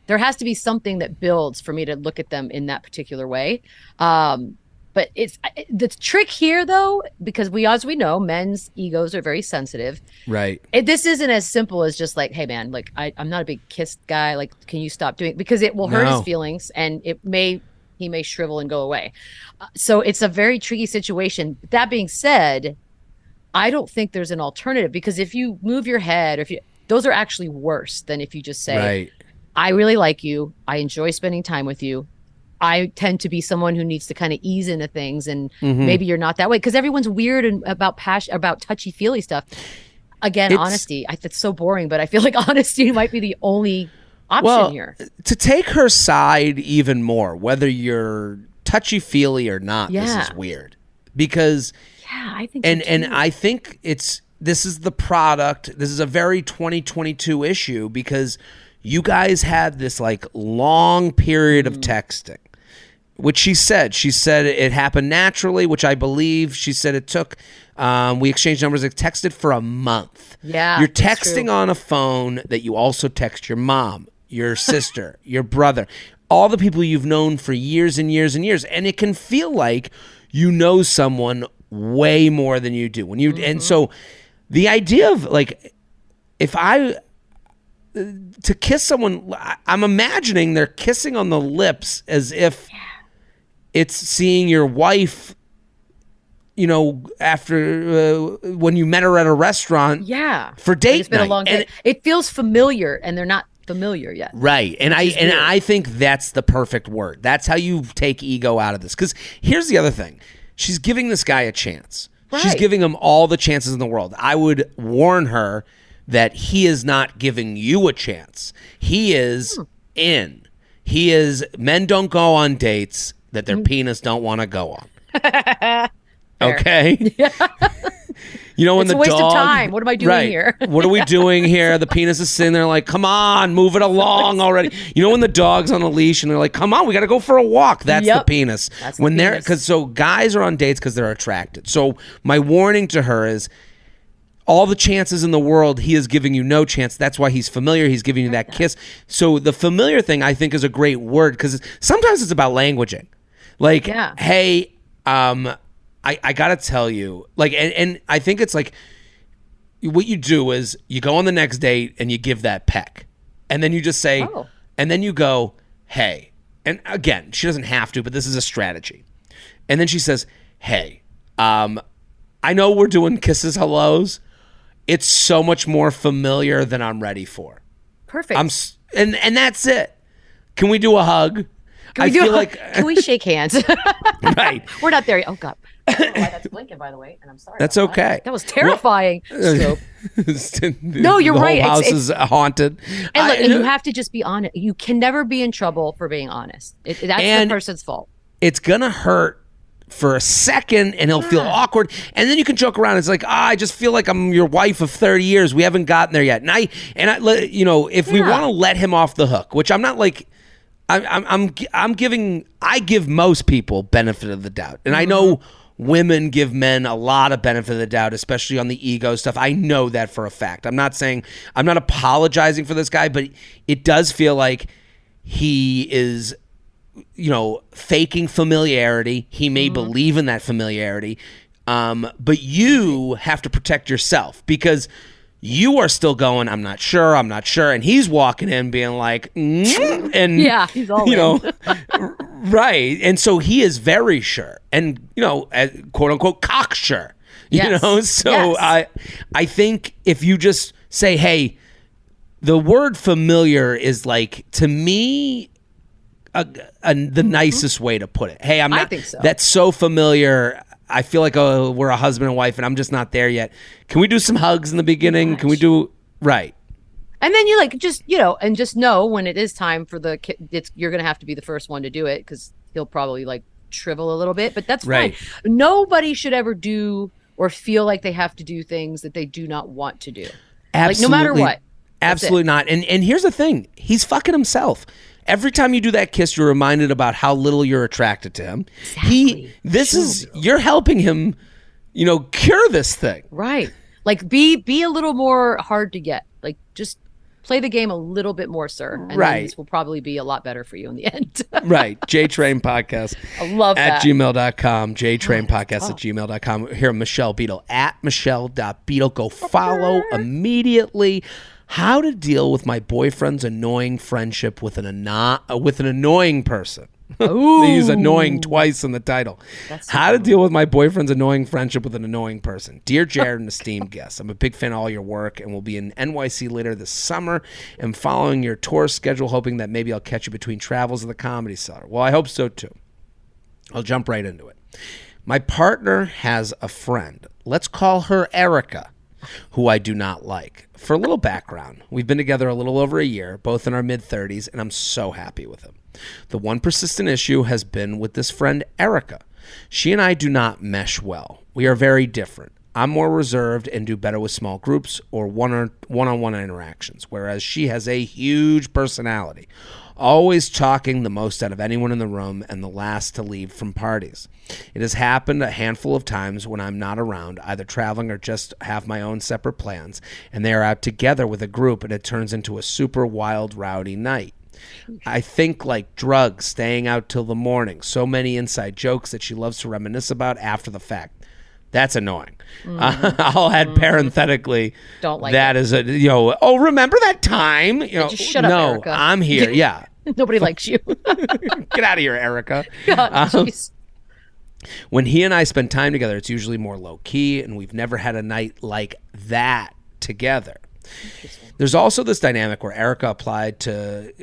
there has to be something that builds for me to look at them in that particular way. But it's the trick here, though, because as we know, men's egos are very sensitive. Right. This isn't as simple as just like, hey, man, like I'm not a big kiss guy. Like, can you stop doing it? Because it will hurt his feelings and he may shrivel and go away. So it's a very tricky situation. That being said, I don't think there's an alternative, because if you move your head, those are actually worse than if you just say, I really like you. I enjoy spending time with you. I tend to be someone who needs to kind of ease into things, and maybe you're not that way, because everyone's weird and about passion, about touchy-feely stuff. Again, honesty. It's so boring, but I feel like honesty might be the only option here. To take her side even more, whether you're touchy-feely or not, this is weird. Because I think and I think this is the product. This is a very 2022 issue, because you guys had this like long period of texting, which she said it happened naturally, which I believe. She said it took, we exchanged numbers, it texted for a month. Yeah. You're texting on a phone that you also text your mom, your sister, your brother, all the people you've known for years and years and years. And it can feel like you know someone way more than you do. And so the idea of like, if I to kiss someone, I'm imagining they're kissing on the lips as if it's seeing your wife, after when you met her at a restaurant. Yeah. For date it's been night. a long day. It feels familiar, and they're not familiar yet. Right. And I think that's the perfect word. That's how you take ego out of this. Because here's the other thing. She's giving this guy a chance. Right. She's giving him all the chances in the world. I would warn her that he is not giving you a chance. He is in. He is, men don't go on dates that their penis don't want to go on. Okay? Yeah. When it's the a waste dog, of time. What am I doing here? What are we doing here? The penis is sitting there like, come on, move it along already. When the dog's on a leash and they're like, come on, we got to go for a walk. That's the penis. That's the penis. Because guys are on dates because they're attracted. So my warning to her is, all the chances in the world, he is giving you no chance. That's why he's familiar. He's giving you that kiss. So the familiar thing, I think, is a great word because sometimes it's about languaging. Like, hey, I got to tell you, like, and I think it's like what you do is you go on the next date and you give that peck. And then you just say, and then you go, hey. And again, she doesn't have to, but this is a strategy. And then she says, hey, I know we're doing kisses, hellos. It's so much more familiar than I'm ready for. Perfect. And that's it. Can we do a hug? Can we shake hands? Right. We're not there yet. Oh, God. I don't know why that's blinking, by the way, and I'm sorry. That's okay. That was terrifying. No, you're right. The whole house is haunted. And look, you have to just be honest. You can never be in trouble for being honest. That's the person's fault. It's going to hurt for a second, and he'll feel awkward, and then you can joke around. It's like, I just feel like I'm your wife of 30 years. We haven't gotten there yet. And I if we want to let him off the hook, which I'm not like, I give most people benefit of the doubt, and I know women give men a lot of benefit of the doubt, especially on the ego stuff. I know that for a fact. I'm not apologizing for this guy, but it does feel like he is, faking familiarity. He may believe in that familiarity, but you have to protect yourself because you are still going, I'm not sure, and he's walking in being like, and he's all in. Right, and so he is very sure, and quote unquote cocksure, So I think if you just say, hey, the word familiar is like, to me, the nicest way to put it. Hey, I think so. That's so familiar. I feel like we're a husband and wife, and I'm just not there yet. Can we do some hugs in the beginning? Can we do right? And then you just know when it is time for you're going to have to be the first one to do it because he'll probably shrivel a little bit, but that's fine. Nobody should ever do or feel like they have to do things that they do not want to do. Absolutely. No matter what. Absolutely not. And here's the thing. He's fucking himself. Every time you do that kiss, you're reminded about how little you're attracted to him. Exactly. You're helping him, cure this thing. Right. Be a little more hard to get. Just play the game a little bit more, sir. And then this will probably be a lot better for you in the end. Right. JTrain Podcast. I love that. At gmail.com. JTrain Podcast at gmail.com. Here, Michelle Beadle at Michelle.Beadle. Go follow immediately. How to deal with my boyfriend's annoying friendship with an annoying person. They use annoying twice in the title. How to deal with my boyfriend's annoying friendship with an annoying person. Dear Jared and esteemed guests, I'm a big fan of all your work and will be in NYC later this summer and following your tour schedule, hoping that maybe I'll catch you between travels of the Comedy Cellar. Well, I hope so too. I'll jump right into it. My partner has a friend. Let's call her Erica, who I do not like. For a little background, we've been together a little over a year, both in our mid-30s, and I'm so happy with him. The one persistent issue has been with this friend, Erica. She and I do not mesh well. We are very different. I'm more reserved and do better with small groups or one-on-one interactions, whereas she has a huge personality, always talking the most out of anyone in the room and the last to leave from parties. It has happened a handful of times when I'm not around, either traveling or just have my own separate plans, and they are out together with a group and it turns into a super wild, rowdy night. I think like drugs, staying out till the morning, so many inside jokes that she loves to reminisce about after the fact. That's annoying. I'll add parenthetically. Don't like that it. is a oh, remember that time? Just shut up, no, Erica. I'm here. Yeah. Nobody likes you. Get out of here, Erica. God, when he and I spend time together, it's usually more low key, and we've never had a night like that together. There's also this dynamic where Erica applied to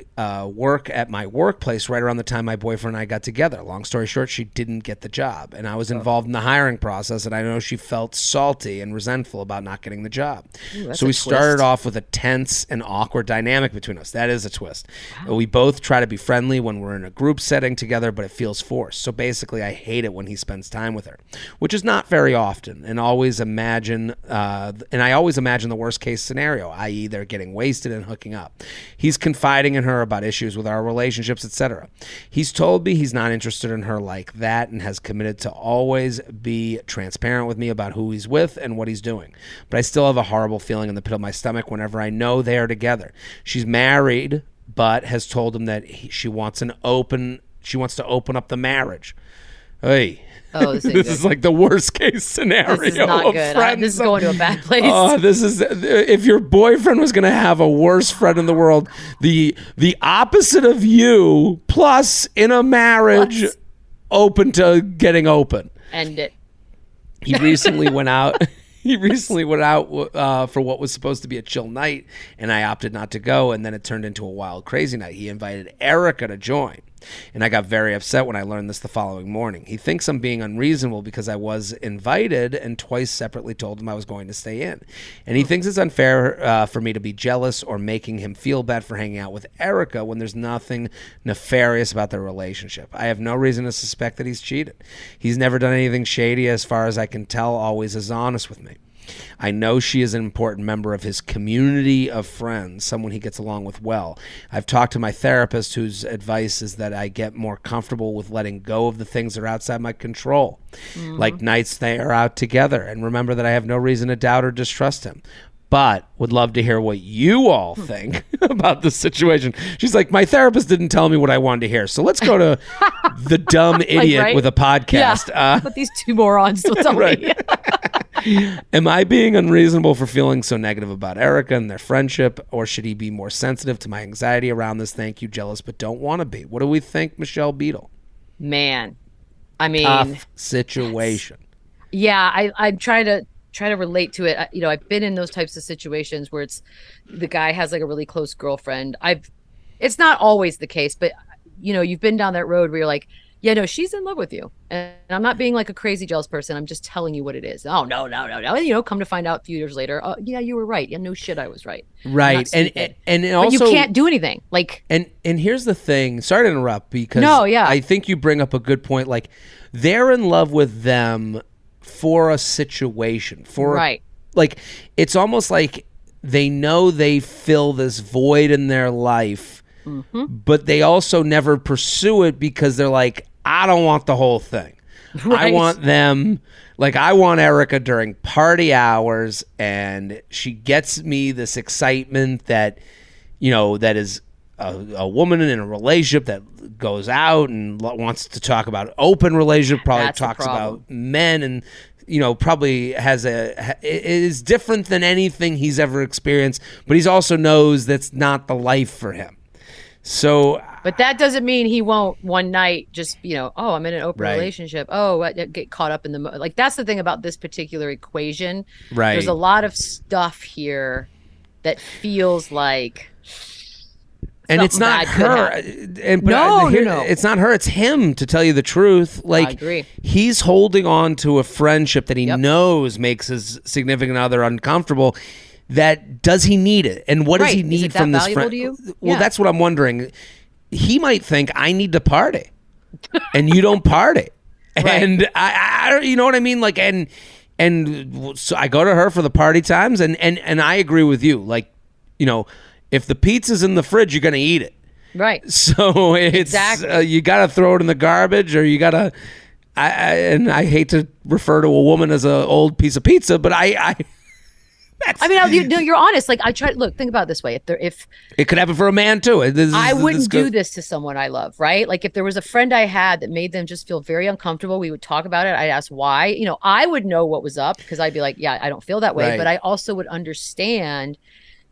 work at my workplace right around the time my boyfriend and I got together. Long story short, she didn't get the job, and I was involved in the hiring process, and I know she felt salty and resentful about not getting the job. So we started off with a tense and awkward dynamic between us. That is a twist. Wow. We both try to be friendly when we're in a group setting together, but it feels forced. So basically, I hate it when he spends time with her, which is not very often, and I always imagine the worst case scenario, i.e. they're getting wasted and hooking up. He's confiding in her about issues with our relationships, etc. He's told me he's not interested in her like that and has committed to always be transparent with me about who he's with and what he's doing. But I still have a horrible feeling in the pit of my stomach whenever I know they are together. She's married, but has told him that she wants to open up the marriage. Hey. Oh, this is like the worst case scenario. This is not good. This is going to a bad place. This is if your boyfriend was going to have a worst friend in the world, the opposite of you, plus in a marriage, open to getting open. End it. He recently went out. For what was supposed to be a chill night, and I opted not to go, and then it turned into a wild, crazy night. He invited Erica to join, and I got very upset when I learned this the following morning. He thinks I'm being unreasonable because I was invited and twice separately told him I was going to stay in, and he thinks it's unfair for me to be jealous or making him feel bad for hanging out with Erica when there's nothing nefarious about their relationship. I have no reason to suspect that he's cheated. He's never done anything shady as far as I can tell, always is honest with me. I know she is an important member of his community of friends, someone he gets along with well. I've talked to my therapist, whose advice is that I get more comfortable with letting go of the things that are outside my control, like nights they are out together, and remember that I have no reason to doubt or distrust him. But would love to hear what you all think about this situation. She's like, my therapist didn't tell me what I wanted to hear. So let's go to the dumb idiot with a podcast. Yeah, but these two morons will tell me. Am I being unreasonable for feeling so negative about Erica and their friendship, or should he be more sensitive to my anxiety around this? Thank you, jealous, but don't want to be. What do we think, Michelle Beadle? Man, I mean, tough situation. Yeah, I'm trying to relate to it. I've been in those types of situations where it's the guy has like a really close girlfriend. It's not always the case, but you've been down that road where you're like, yeah, no, she's in love with you. And I'm not being like a crazy jealous person. I'm just telling you what it is. Oh, no. Come to find out a few years later, oh, yeah, you were right. Yeah, no shit, I was right. Right. And also, but you can't do anything. Like, and here's the thing. Sorry to interrupt, because I think you bring up a good point. Like, they're in love with them for a situation. Like, it's almost like they know they fill this void in their life, but they also never pursue it because they're like, I don't want the whole thing. Right. I want them, like, I want Erica during party hours, and she gets me this excitement that, that is a woman in a relationship that goes out and wants to talk about open relationship, probably talks about men, and probably it is different than anything he's ever experienced, but he also knows that's not the life for him. So, but that doesn't mean he won't one night just, I'm in an open relationship. Oh, I get caught up in like, that's the thing about this particular equation. Right. There's a lot of stuff here that feels like, and it's not her. No. It's not her. It's him, to tell you the truth. Like, I agree. He's holding on to a friendship that he knows makes his significant other uncomfortable. That does he need it? And what does he need from this friend? To you? Well, that's what I'm wondering. He might think, I need to party, and you don't party. And I you know what I mean? Like, and so I go to her for the party times, and I agree with you. Like, if the pizza's in the fridge, you're going to eat it. Right. So it's you got to throw it in the garbage, or you got to. And I hate to refer to a woman as an old piece of pizza, but I mean, you're honest. Like I try. Look, think about it this way: if it could happen for a man too. I wouldn't do this to someone I love, right? Like if there was a friend I had that made them just feel very uncomfortable, we would talk about it. I'd ask why. You know, I would know what was up because I'd be like, yeah, I don't feel that way. Right. But I also would understand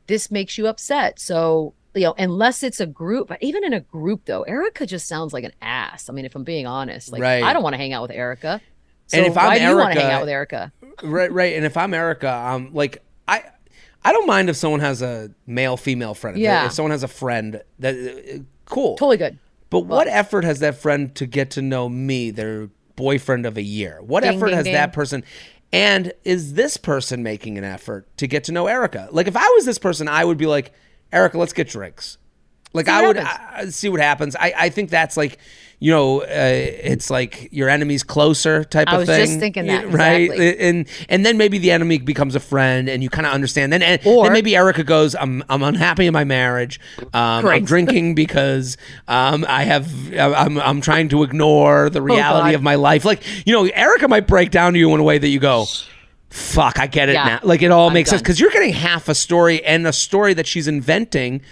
this makes you upset. So, you know, unless it's a group, but even in a group though, Erica just sounds like an ass. I mean, if I'm being honest, like I don't want to hang out with Erica. So and if why I'm do you want to hang out with Erica? Right. And if I'm Erica, like I don't mind if someone has a male-female friend. If someone has a friend, that cool. Totally good. But what effort has that friend to get to know me, their boyfriend of a year? What effort has that person? And is this person making an effort to get to know Erica? Like if I was this person, I would be like, Erica, let's get drinks. Like I would see what happens. I think that's like, you know, it's like your enemy's closer type of thing. I was just thinking that, right? Exactly. And then maybe the enemy becomes a friend, and you kind of understand. Then maybe Erica goes, I'm unhappy in my marriage. I'm drinking because I'm trying to ignore the reality of my life. Like, you know, Erica might break down to you in a way that you go, fuck, I get it now. Like it all makes sense because you're getting half a story and a story that she's inventing.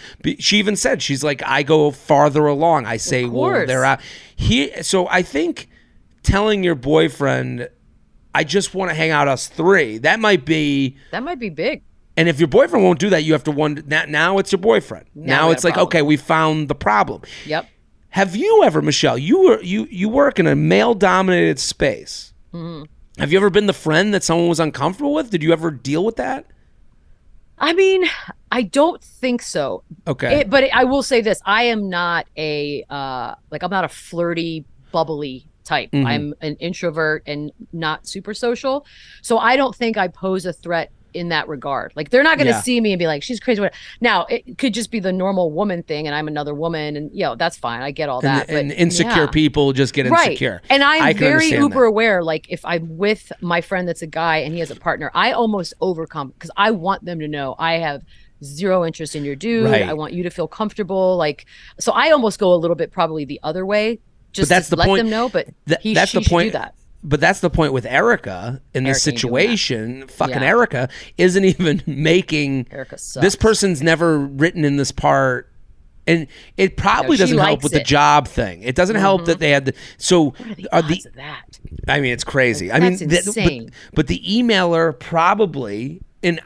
She even said, she's like, I go farther along. I say, well, they're out. So I think telling your boyfriend, I just want to hang out us three, that might be big. And if your boyfriend won't do that, you have to wonder, now it's your boyfriend. Now it's like, okay, we found the problem. Yep. Have you ever, Michelle, you work in a male-dominated space. Mm-hmm. Have you ever been the friend that someone was uncomfortable with? Did you ever deal with that? I mean, I don't think so. Okay. But I will say this. I am not I'm not a flirty, bubbly type. Mm-hmm. I'm an introvert and not super social. So I don't think I pose a threat in that regard. Like they're not going to see me and be like, she's crazy. Now it could just be the normal woman thing and I'm another woman and that's fine. I get all that. And insecure people just get insecure. Right. And I'm very uber aware. Like if I'm with my friend that's a guy and he has a partner, I almost overcome because I want them to know I have zero interest in your dude. Right. I want you to feel comfortable. Like, so I almost go a little bit probably the other way just to let them know, but that's the point. Do that. But that's the point with Erica in this situation. Fucking Erica isn't even making. Erica sucks. This person's never written in this part, and it probably doesn't help with the job thing. It doesn't help that they had the. So what are the odds of that? I mean, it's crazy. That's insane. But the emailer probably, and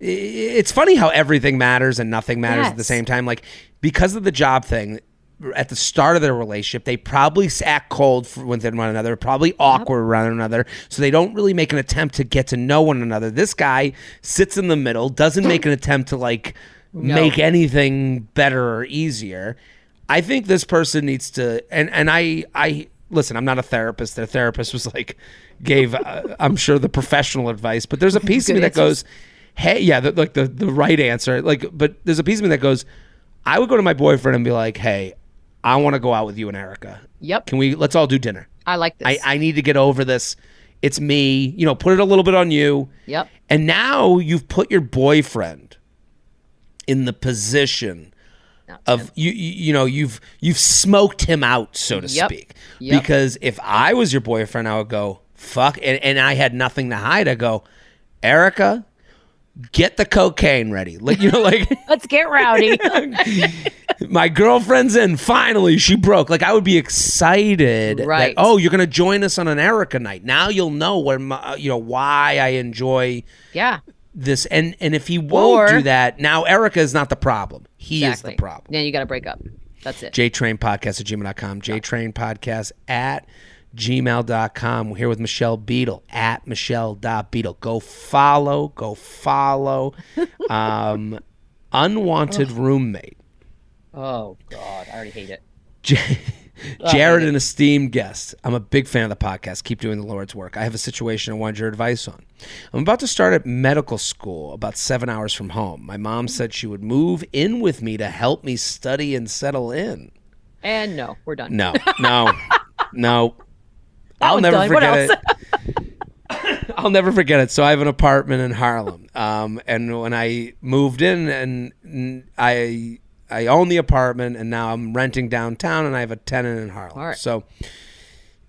it's funny how everything matters and nothing matters at the same time. Like because of the job thing. At the start of their relationship, they probably act cold with one another, probably awkward around one another, so they don't really make an attempt to get to know one another. This guy sits in the middle, doesn't make an attempt to make anything better or easier. I think this person needs to, and I listen, I'm not a therapist. Their therapist was gave, I'm sure, the professional advice, but there's a piece of me that goes, hey, the right answer, but there's a piece of me that goes, I would go to my boyfriend and be like, hey, I want to go out with you and Erica. Yep. Let's all do dinner. I like this. I need to get over this. It's me. Put it a little bit on you. Yep. And now you've put your boyfriend in the position of you've smoked him out, so to speak. Yep. Because if I was your boyfriend, I would go, fuck, and I had nothing to hide. I go, Erica, get the cocaine ready. Let's get rowdy. My girlfriend's in. Finally, she broke. I would be excited. Right. That, you're going to join us on an Erica night. Now you'll know why I enjoy this. And if he won't do that, now Erica is not the problem. He is the problem. Then you got to break up. That's it. JTrain podcast at gmail.com. JTrain podcast at gmail.com. We're here with Michelle Beadle at michelle.beadle. Go follow. Unwanted roommate. Oh, God. I already hate it. Jared, an esteemed guest. I'm a big fan of the podcast. Keep doing the Lord's work. I have a situation I wanted your advice on. I'm about to start at medical school about 7 hours from home. My mom said she would move in with me to help me study and settle in. And no, we're done. No. I'll never forget it. I'll never forget it. So I have an apartment in Harlem. And when I moved in and I own the apartment and now I'm renting downtown and I have a tenant in Harlem. All right. So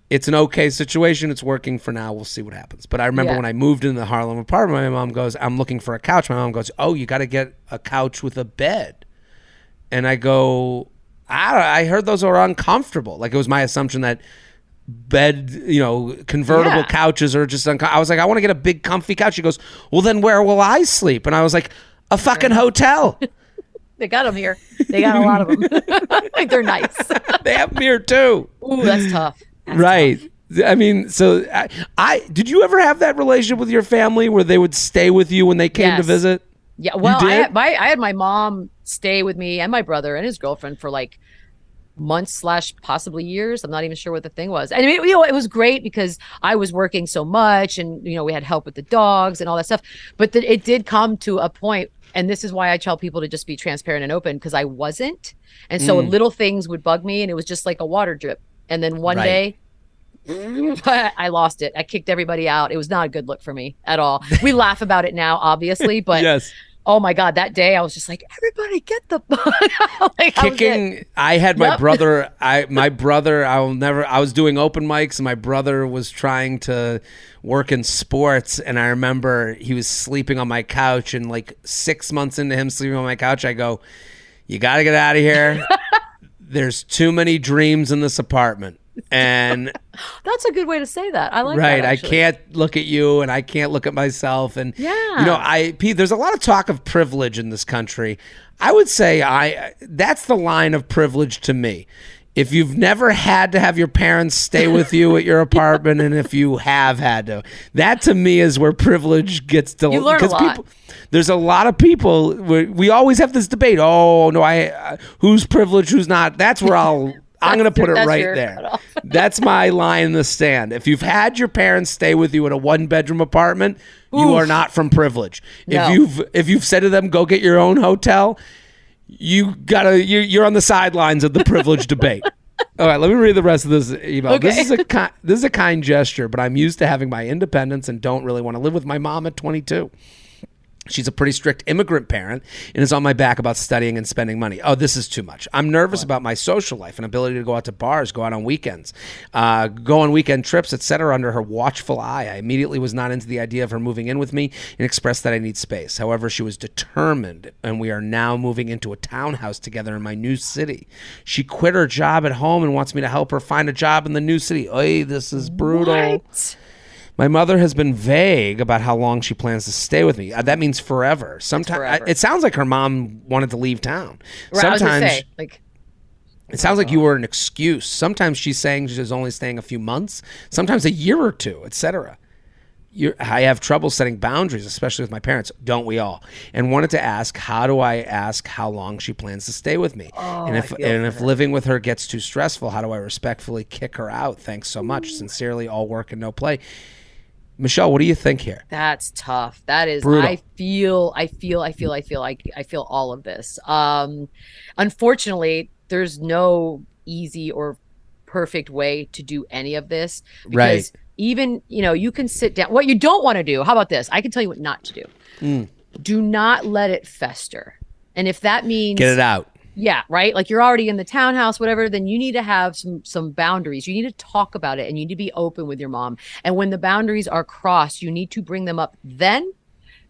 it's an okay situation. It's working for now. We'll see what happens. But I remember when I moved into the Harlem apartment, my mom goes, I'm looking for a couch. My mom goes, oh, you got to get a couch with a bed. And I go, I heard those are uncomfortable. Like, it was my assumption that bed, convertible couches are just uncomfortable. I was like, I want to get a big comfy couch. She goes, well, then where will I sleep? And I was like, a fucking hotel. They got them here. They got a lot of them. They're nice. They have them here too. Ooh, that's tough. Right. I mean, so I did you ever have that relationship with your family where they would stay with you when they came to visit? Yeah. Well, I had my mom stay with me and my brother and his girlfriend for like months / possibly years. I'm not even sure what the thing was. And it was great because I was working so much and, we had help with the dogs and all that stuff. But it did come to a point, and this is why I tell people to just be transparent and open, because I wasn't. And so little things would bug me, and it was just like a water drip. And then one day, I lost it. I kicked everybody out. It was not a good look for me at all. We laugh about it now, obviously, but yes. Oh my God, that day I was just like, everybody get the like, kicking. I had my brother. I was doing open mics, and my brother was trying to work in sports, and I remember he was sleeping on my couch, and like 6 months into him sleeping on my couch, I go, you got to get out of here. There's too many dreams in this apartment. And that's a good way to say that. I like that. Right. I can't look at you and I can't look at myself. And, Pete, there's a lot of talk of privilege in this country. I would say that's the line of privilege to me. If you've never had to have your parents stay with you at your apartment, and if you have had to, that to me is where privilege gets to. You learn a lot. There's a lot of people. We always have this debate. Oh no, who's privileged, who's not? That's where I'm going to put it right there. That's my line in the stand. If you've had your parents stay with you in a 1-bedroom apartment, you are not from privilege. No. If you've said to them, go get your own hotel, you're on the sidelines of the privilege debate. All right, let me read the rest of this email. Okay. This is a kind gesture, but I'm used to having my independence and don't really want to live with my mom at 22. She's a pretty strict immigrant parent and is on my back about studying and spending money. Oh, this is too much. I'm nervous about my social life and ability to go out to bars, go out on weekends, go on weekend trips, etc. under her watchful eye. I immediately was not into the idea of her moving in with me and expressed that I need space. However, she was determined, and we are now moving into a townhouse together in my new city. She quit her job at home and wants me to help her find a job in the new city. Oy, this is brutal. What? My mother has been vague about how long she plans to stay with me. That means forever. Sometimes it sounds like her mom wanted to leave town. Right, sometimes I was gonna say, it sounds like you were an excuse. Sometimes she's saying she's only staying a few months, sometimes a year or two, etc. I have trouble setting boundaries, especially with my parents. Don't we all? And wanted to ask, how do I ask how long she plans to stay with me? And if living with her gets too stressful, how do I respectfully kick her out? Thanks so much. Sincerely, all work and no play. Michelle, what do you think here? That's tough. That is brutal. I feel all of this. Unfortunately, there's no easy or perfect way to do any of this, because right. Even, you can sit down. What you don't want to do, how about this? I can tell you what not to do. Do not let it fester. And if that means get it out. Yeah, right? Like, you're already in the townhouse, whatever, then you need to have some boundaries. You need to talk about it, and you need to be open with your mom. And when the boundaries are crossed, you need to bring them up then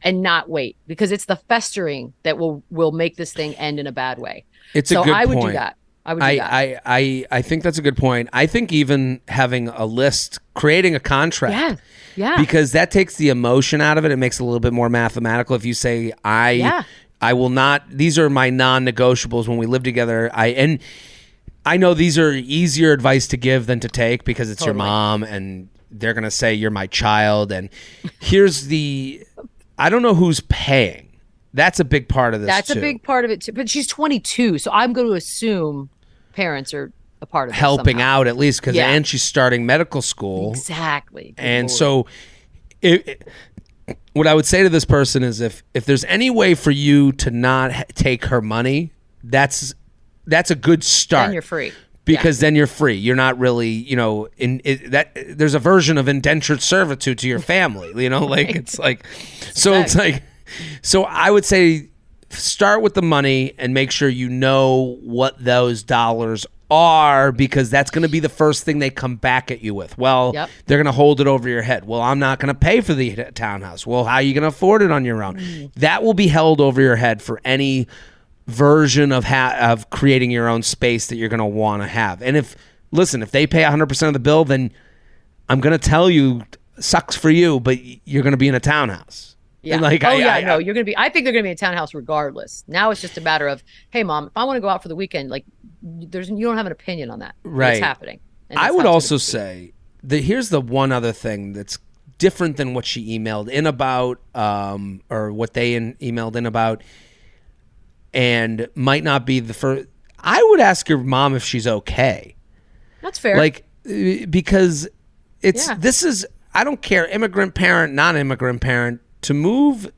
and not wait, because it's the festering that will make this thing end in a bad way. It's a good point. I would do that. I think that's a good point. I think even having a list, creating a contract. Yeah. Because that takes the emotion out of it. It makes it a little bit more mathematical. If you say, I will not, these are my non-negotiables when we live together. And I know these are easier advice to give than to take, because it's your mom and they're going to say you're my child. And here's I don't know who's paying. That's a big part of this. That's a big part of it too. But she's 22. So I'm going to assume parents are a part of this helping somehow. out at least, because and she's starting medical school. Exactly. And so what I would say to this person is, if there's any way for you to not take her money, that's a good start. Then you're free. Because then you're free. You're not really, there's a version of indentured servitude to your family, Right. It's like, so I would say start with the money and make sure you know what those dollars are, because that's going to be the first thing they come back at you with. Well, they're going to hold it over your head. Well, I'm not going to pay for the townhouse. Well, how are you going to afford it on your own? That will be held over your head for any version of creating your own space that you're going to want to have. And if they pay 100% of the bill, then I'm going to tell you, sucks for you, but you're going to be in a townhouse. Yeah. You're going to be. I think they're going to be in a townhouse regardless. Now it's just a matter of, hey, Mom, if I want to go out for the weekend, like, you don't have an opinion on that. Right. It's happening. I would also say that here's the one other thing that's different than what she emailed in about, or what they emailed in about, and might not be the first. I would ask your mom if she's okay. That's fair. Like, because this is, I don't care, immigrant parent, non-immigrant parent, to move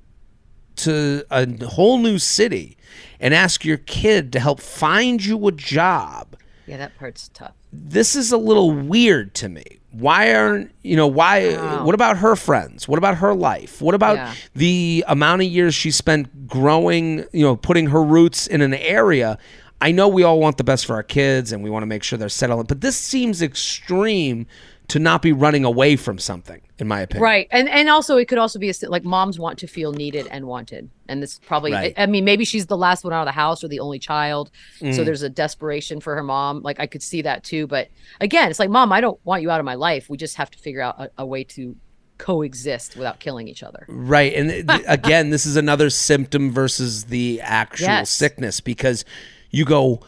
to a whole new city and ask your kid to help find you a job. Yeah, that part's tough. This is a little weird to me. What about her friends? What about her life? What about the amount of years she spent growing, putting her roots in an area? I know we all want the best for our kids and we want to make sure they're settled, but this seems extreme to not be running away from something, in my opinion. Right. And also it could also be like moms want to feel needed and wanted. And this probably, I mean, maybe she's the last one out of the house or the only child. So there's a desperation for her mom. Like, I could see that too. But again, it's like, Mom, I don't want you out of my life. We just have to figure out a way to coexist without killing each other. Right. And again, this is another symptom versus the actual sickness, because you go,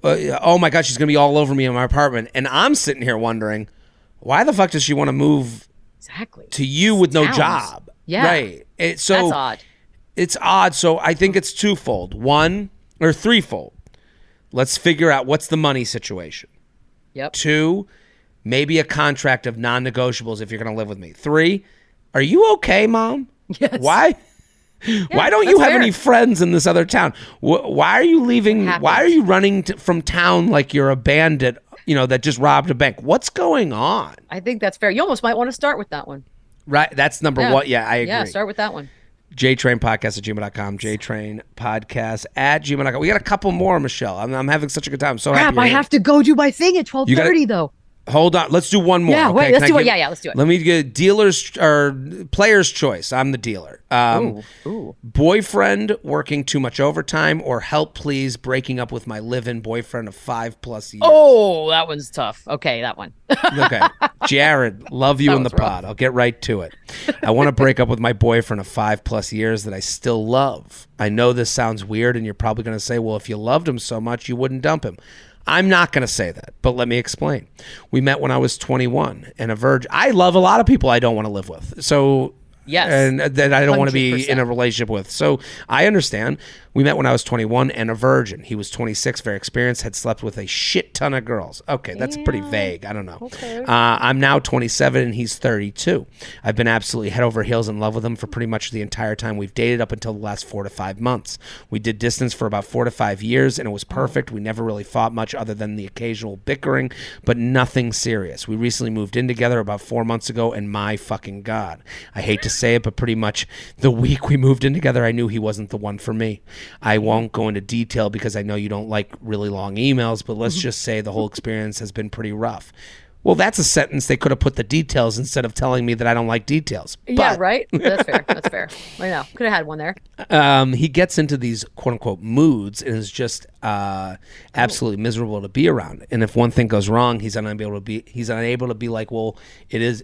oh my God, she's going to be all over me in my apartment. And I'm sitting here wondering, why the fuck does she want to move to you with no job? Yeah. Right. That's odd. It's odd. So I think it's twofold. One, or threefold. Let's figure out what's the money situation. Yep. 2, maybe a contract of non-negotiables if you're going to live with me. 3, are you okay, Mom? Yes. Why? Why don't you have any friends in this other town? Why are you leaving? Why are you running from town like you're a bandit, that just robbed a bank? What's going on? I think that's fair. You almost might want to start with that one. Right. That's number one. Yeah, I agree. Yeah, start with that one. JTrainPodcast@gmail.com. JTrainPodcast@gmail.com. We got a couple more, Michelle. I'm having such a good time. I'm so happy. I have to go do my thing at 12:30 though. Hold on. Let's do one more. Yeah, okay? wait. Let's do it. Yeah, let's do it. Let me get dealer's or player's choice. I'm the dealer. Ooh. Boyfriend working too much overtime, or help please breaking up with my live-in boyfriend of 5+ years. Oh, that one's tough. Okay, that one. Okay. Jared, love you in the pod. I'll get right to it. I want to break up with my boyfriend of 5+ years that I still love. I know this sounds weird, and you're probably going to say, well, if you loved him so much, you wouldn't dump him. I'm not going to say that, but let me explain. We met when I was 21 and a virgin. I love a lot of people I don't want to live with. So, yes, and that I don't want to be 100%. in a relationship with. So I understand. We met when I was 21 and a virgin. He was 26, very experienced, had slept with a shit ton of girls. Okay, that's pretty vague. I don't know. Okay. I'm now 27 and he's 32. I've been absolutely head over heels in love with him for pretty much the entire time we've dated, up until the last 4 to 5 months. We did distance for about 4 to 5 years and it was perfect. We never really fought much other than the occasional bickering, but nothing serious. We recently moved in together about 4 months ago, and my fucking God, I hate to say it, but pretty much the week we moved in together, I knew he wasn't the one for me. I won't go into detail because I know you don't like really long emails, but let's just say the whole experience has been pretty rough. Well, that's a sentence they could have put the details instead of telling me that I don't like details. Yeah, right? That's fair. That's fair. I know. Could have had one there. He gets into these quote-unquote moods and is just absolutely miserable to be around. And if one thing goes wrong, he's unable to be like, well, it is...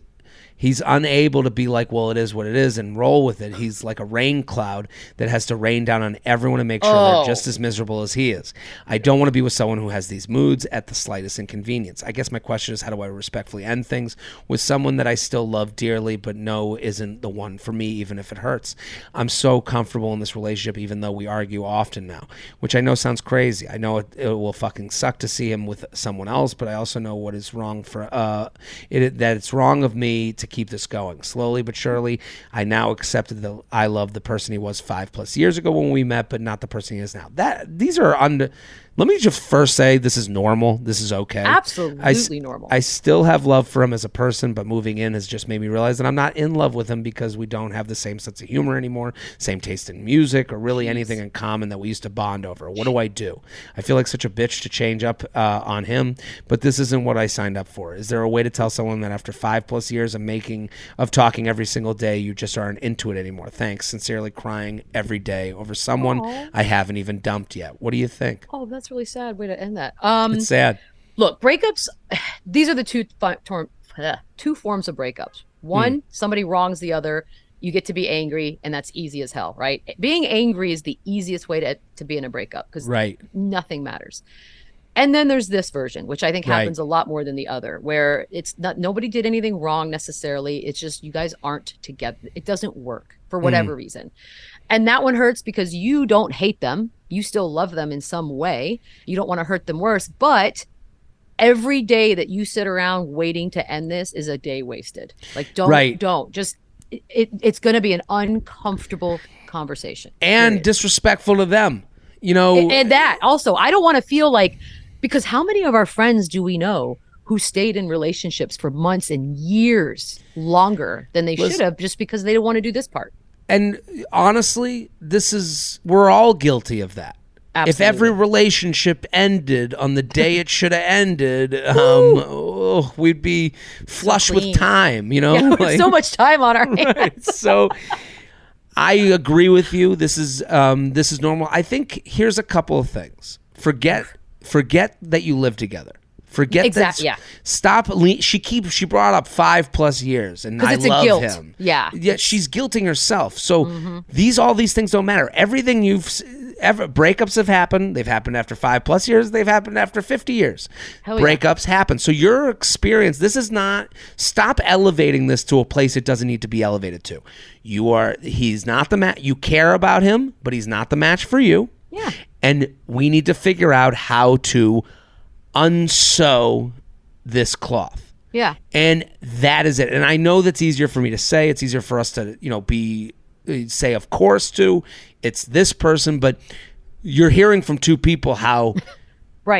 He's unable to be like, well, it is what it is, and roll with it. He's like a rain cloud that has to rain down on everyone and make sure they're just as miserable as he is. I don't want to be with someone who has these moods at the slightest inconvenience. I guess my question is, how do I respectfully end things with someone that I still love dearly but know isn't the one for me, even if it hurts? I'm so comfortable in this relationship, even though we argue often now, which I know sounds crazy. I know it will fucking suck to see him with someone else, but I also know what is wrong for that it's wrong of me to keep this going. Slowly but surely, I now accepted that I love the person he was 5+ years ago when we met, but not the person he is now. These are Let me just first say this is normal. This is okay. Absolutely normal. I still have love for him as a person, but moving in has just made me realize that I'm not in love with him because we don't have the same sense of humor anymore, same taste in music, or really anything in common that we used to bond over. What do? I feel like such a bitch to change up on him, but this isn't what I signed up for. Is there a way to tell someone that after 5+ years of talking every single day, you just aren't into it anymore? Thanks. Sincerely, crying every day over someone I haven't even dumped yet. What do you think? Oh, that's really sad way to end that. It's sad. Look, breakups, these are the two forms of breakups. One, somebody wrongs the other. You get to be angry, and that's easy as hell, right? Being angry is the easiest way to be in a breakup because nothing matters. And then there's this version, which I think happens a lot more than the other, where it's not, nobody did anything wrong necessarily. It's just you guys aren't together. It doesn't work for whatever reason. And that one hurts because you don't hate them. You still love them in some way. You don't want to hurt them worse. But every day that you sit around waiting to end this is a day wasted. Like, don't. Just, it's going to be an uncomfortable conversation. And disrespectful to them. You know. And that also, I don't want to feel like, because how many of our friends do we know who stayed in relationships for months and years longer than they should have just because they didn't want to do this part? And honestly, we're all guilty of that. Absolutely. If every relationship ended on the day it should have ended, we'd be flush with time, you know? Yeah, like, so much time on our hands. Right. So I agree with you. This is normal. I think here's a couple of things. Forget that you live together. Forget that. Yeah. Stop. She brought up 5+ years, and I love him. Yeah. She's guilting herself. So all these things don't matter. Everything breakups have happened. They've happened after 5+ years. They've happened after 50 years. Breakups happen. So your experience. This is not. Stop elevating this to a place it doesn't need to be elevated to. He's not the match. You care about him, but he's not the match for you. Yeah. And we need to figure out how to unsew this cloth. Yeah. And that is it. And I know that's easier for me to say. It's easier for us to, say of course to. It's this person, but you're hearing from two people how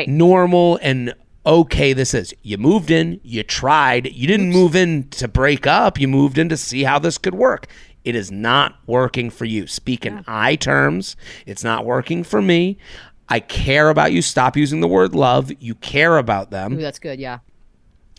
normal and okay this is. You moved in, you tried. You didn't move in to break up. You moved in to see how this could work. It is not working for you. Speak in I terms. It's not working for me. I care about you. Stop using the word love. You care about them. Ooh, that's good, yeah.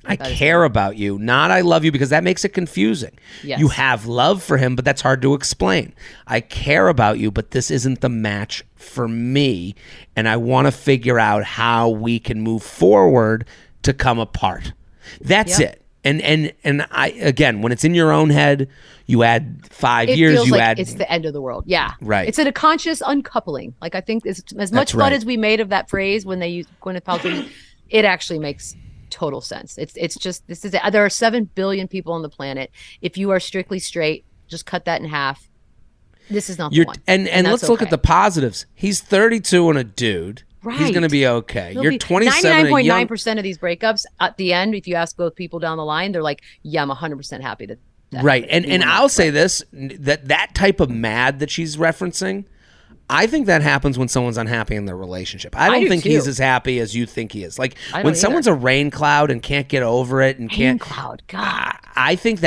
I care about you, not I love you, because that makes it confusing. Yes. You have love for him, but that's hard to explain. I care about you, but this isn't the match for me, and I want to figure out how we can move forward to come apart. That's it. And I, again, when it's in your own head, you add 5 years. Feels like it's the end of the world. Yeah, right. It's a conscious uncoupling. Like, I think it's, as much fun as we made of that phrase when they used Gwyneth Paltrow, it actually makes total sense. It's just, this is it. There are 7 billion people on the planet. If you are strictly straight, just cut that in half. This is not the one. And let's look at the positives. He's 32 and a dude. Right. He's going to be okay. You're 27. 99.9% of these breakups at the end, if you ask both people down the line, they're like, yeah, I'm 100% happy that right. And I'll say this, that type of mad that she's referencing, I think that happens when someone's unhappy in their relationship. I don't think he's as happy as you think he is. Like, when someone's a rain cloud and can't get over it and can't. Rain cloud, God. I think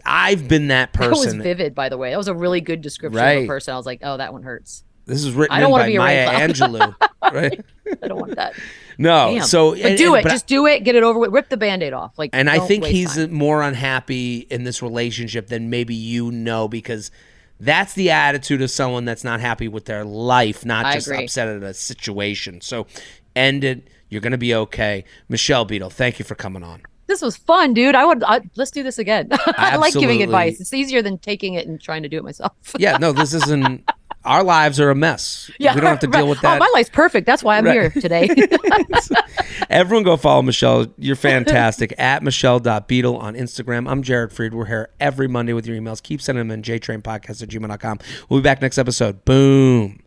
I've been that person. That was vivid, by the way. That was a really good description of a person. I was like, oh, that one hurts. This is written by Maya Angelou. Right? I don't want that. No. Damn. So but just do it, get it over with, rip the Band-Aid off. Like, and I think he's more unhappy in this relationship than maybe because that's the attitude of someone that's not happy with their life, not just upset at a situation. So end it. You're going to be okay. Michelle Beadle, thank you for coming on. This was fun, dude. Let's do this again. I like giving advice. It's easier than taking it and trying to do it myself. Yeah, no, this isn't. Our lives are a mess. Yeah, we don't have to deal with that. Oh, my life's perfect. That's why I'm here today. Everyone go follow Michelle. You're fantastic. At Michelle.Beadle on Instagram. I'm Jared Freid. We're here every Monday with your emails. Keep sending them in JTrainPodcast@gmail.com. We'll be back next episode. Boom.